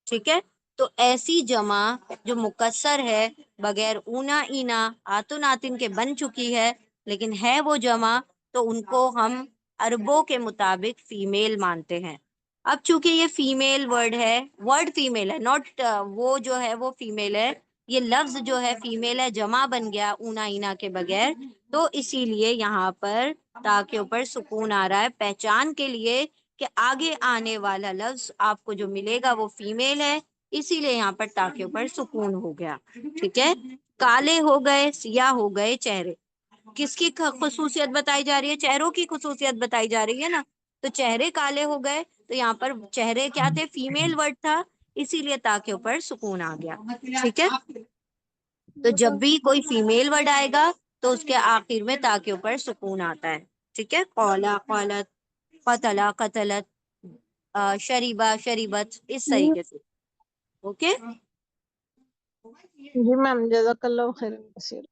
ٹھیک ہے، تو ایسی جمع جو مکسر ہے، بغیر اونا، اینا، آتن، آتن کے بن چکی ہے، لیکن ہے وہ جمع، تو ان کو ہم عربوں کے مطابق فیمیل مانتے ہیں۔ اب چونکہ یہ فیمیل ورڈ ہے، ورڈ فیمیل ہے، ناٹ وہ جو ہے وہ فیمیل ہے، یہ لفظ جو ہے فیمیل ہے، جمع بن گیا اونا، اینا کے بغیر، تو اسی لیے یہاں پر تا کے اوپر سکون آ رہا ہے، پہچان کے لیے کہ آگے آنے والا لفظ آپ کو جو ملے گا وہ فیمیل ہے، اسی لیے یہاں پر تا کے اوپر سکون ہو گیا۔ ٹھیک ہے، کالے ہو گئے، سیاہ ہو گئے چہرے، کس کی خصوصیت بتائی جا رہی ہے؟ چہروں کی خصوصیت بتائی جا رہی ہے نا، تو چہرے کالے ہو گئے، تو یہاں پر چہرے کیا تھے؟ فیمیل ورڈ تھا، اسی لیے تا کے اوپر سکون آ گیا۔ ٹھیک ہے، تو جب بھی کوئی فیمیل ورڈ آئے گا تو اس کے آخر میں تا کے اوپر سکون آتا ہے. ٹھیک ہے، قولا قالت، قتلا قتلت، شریبا شریبت، اس جی طریقے سے. اوکے. جی میم، جزاک اللہ خیر کثیر.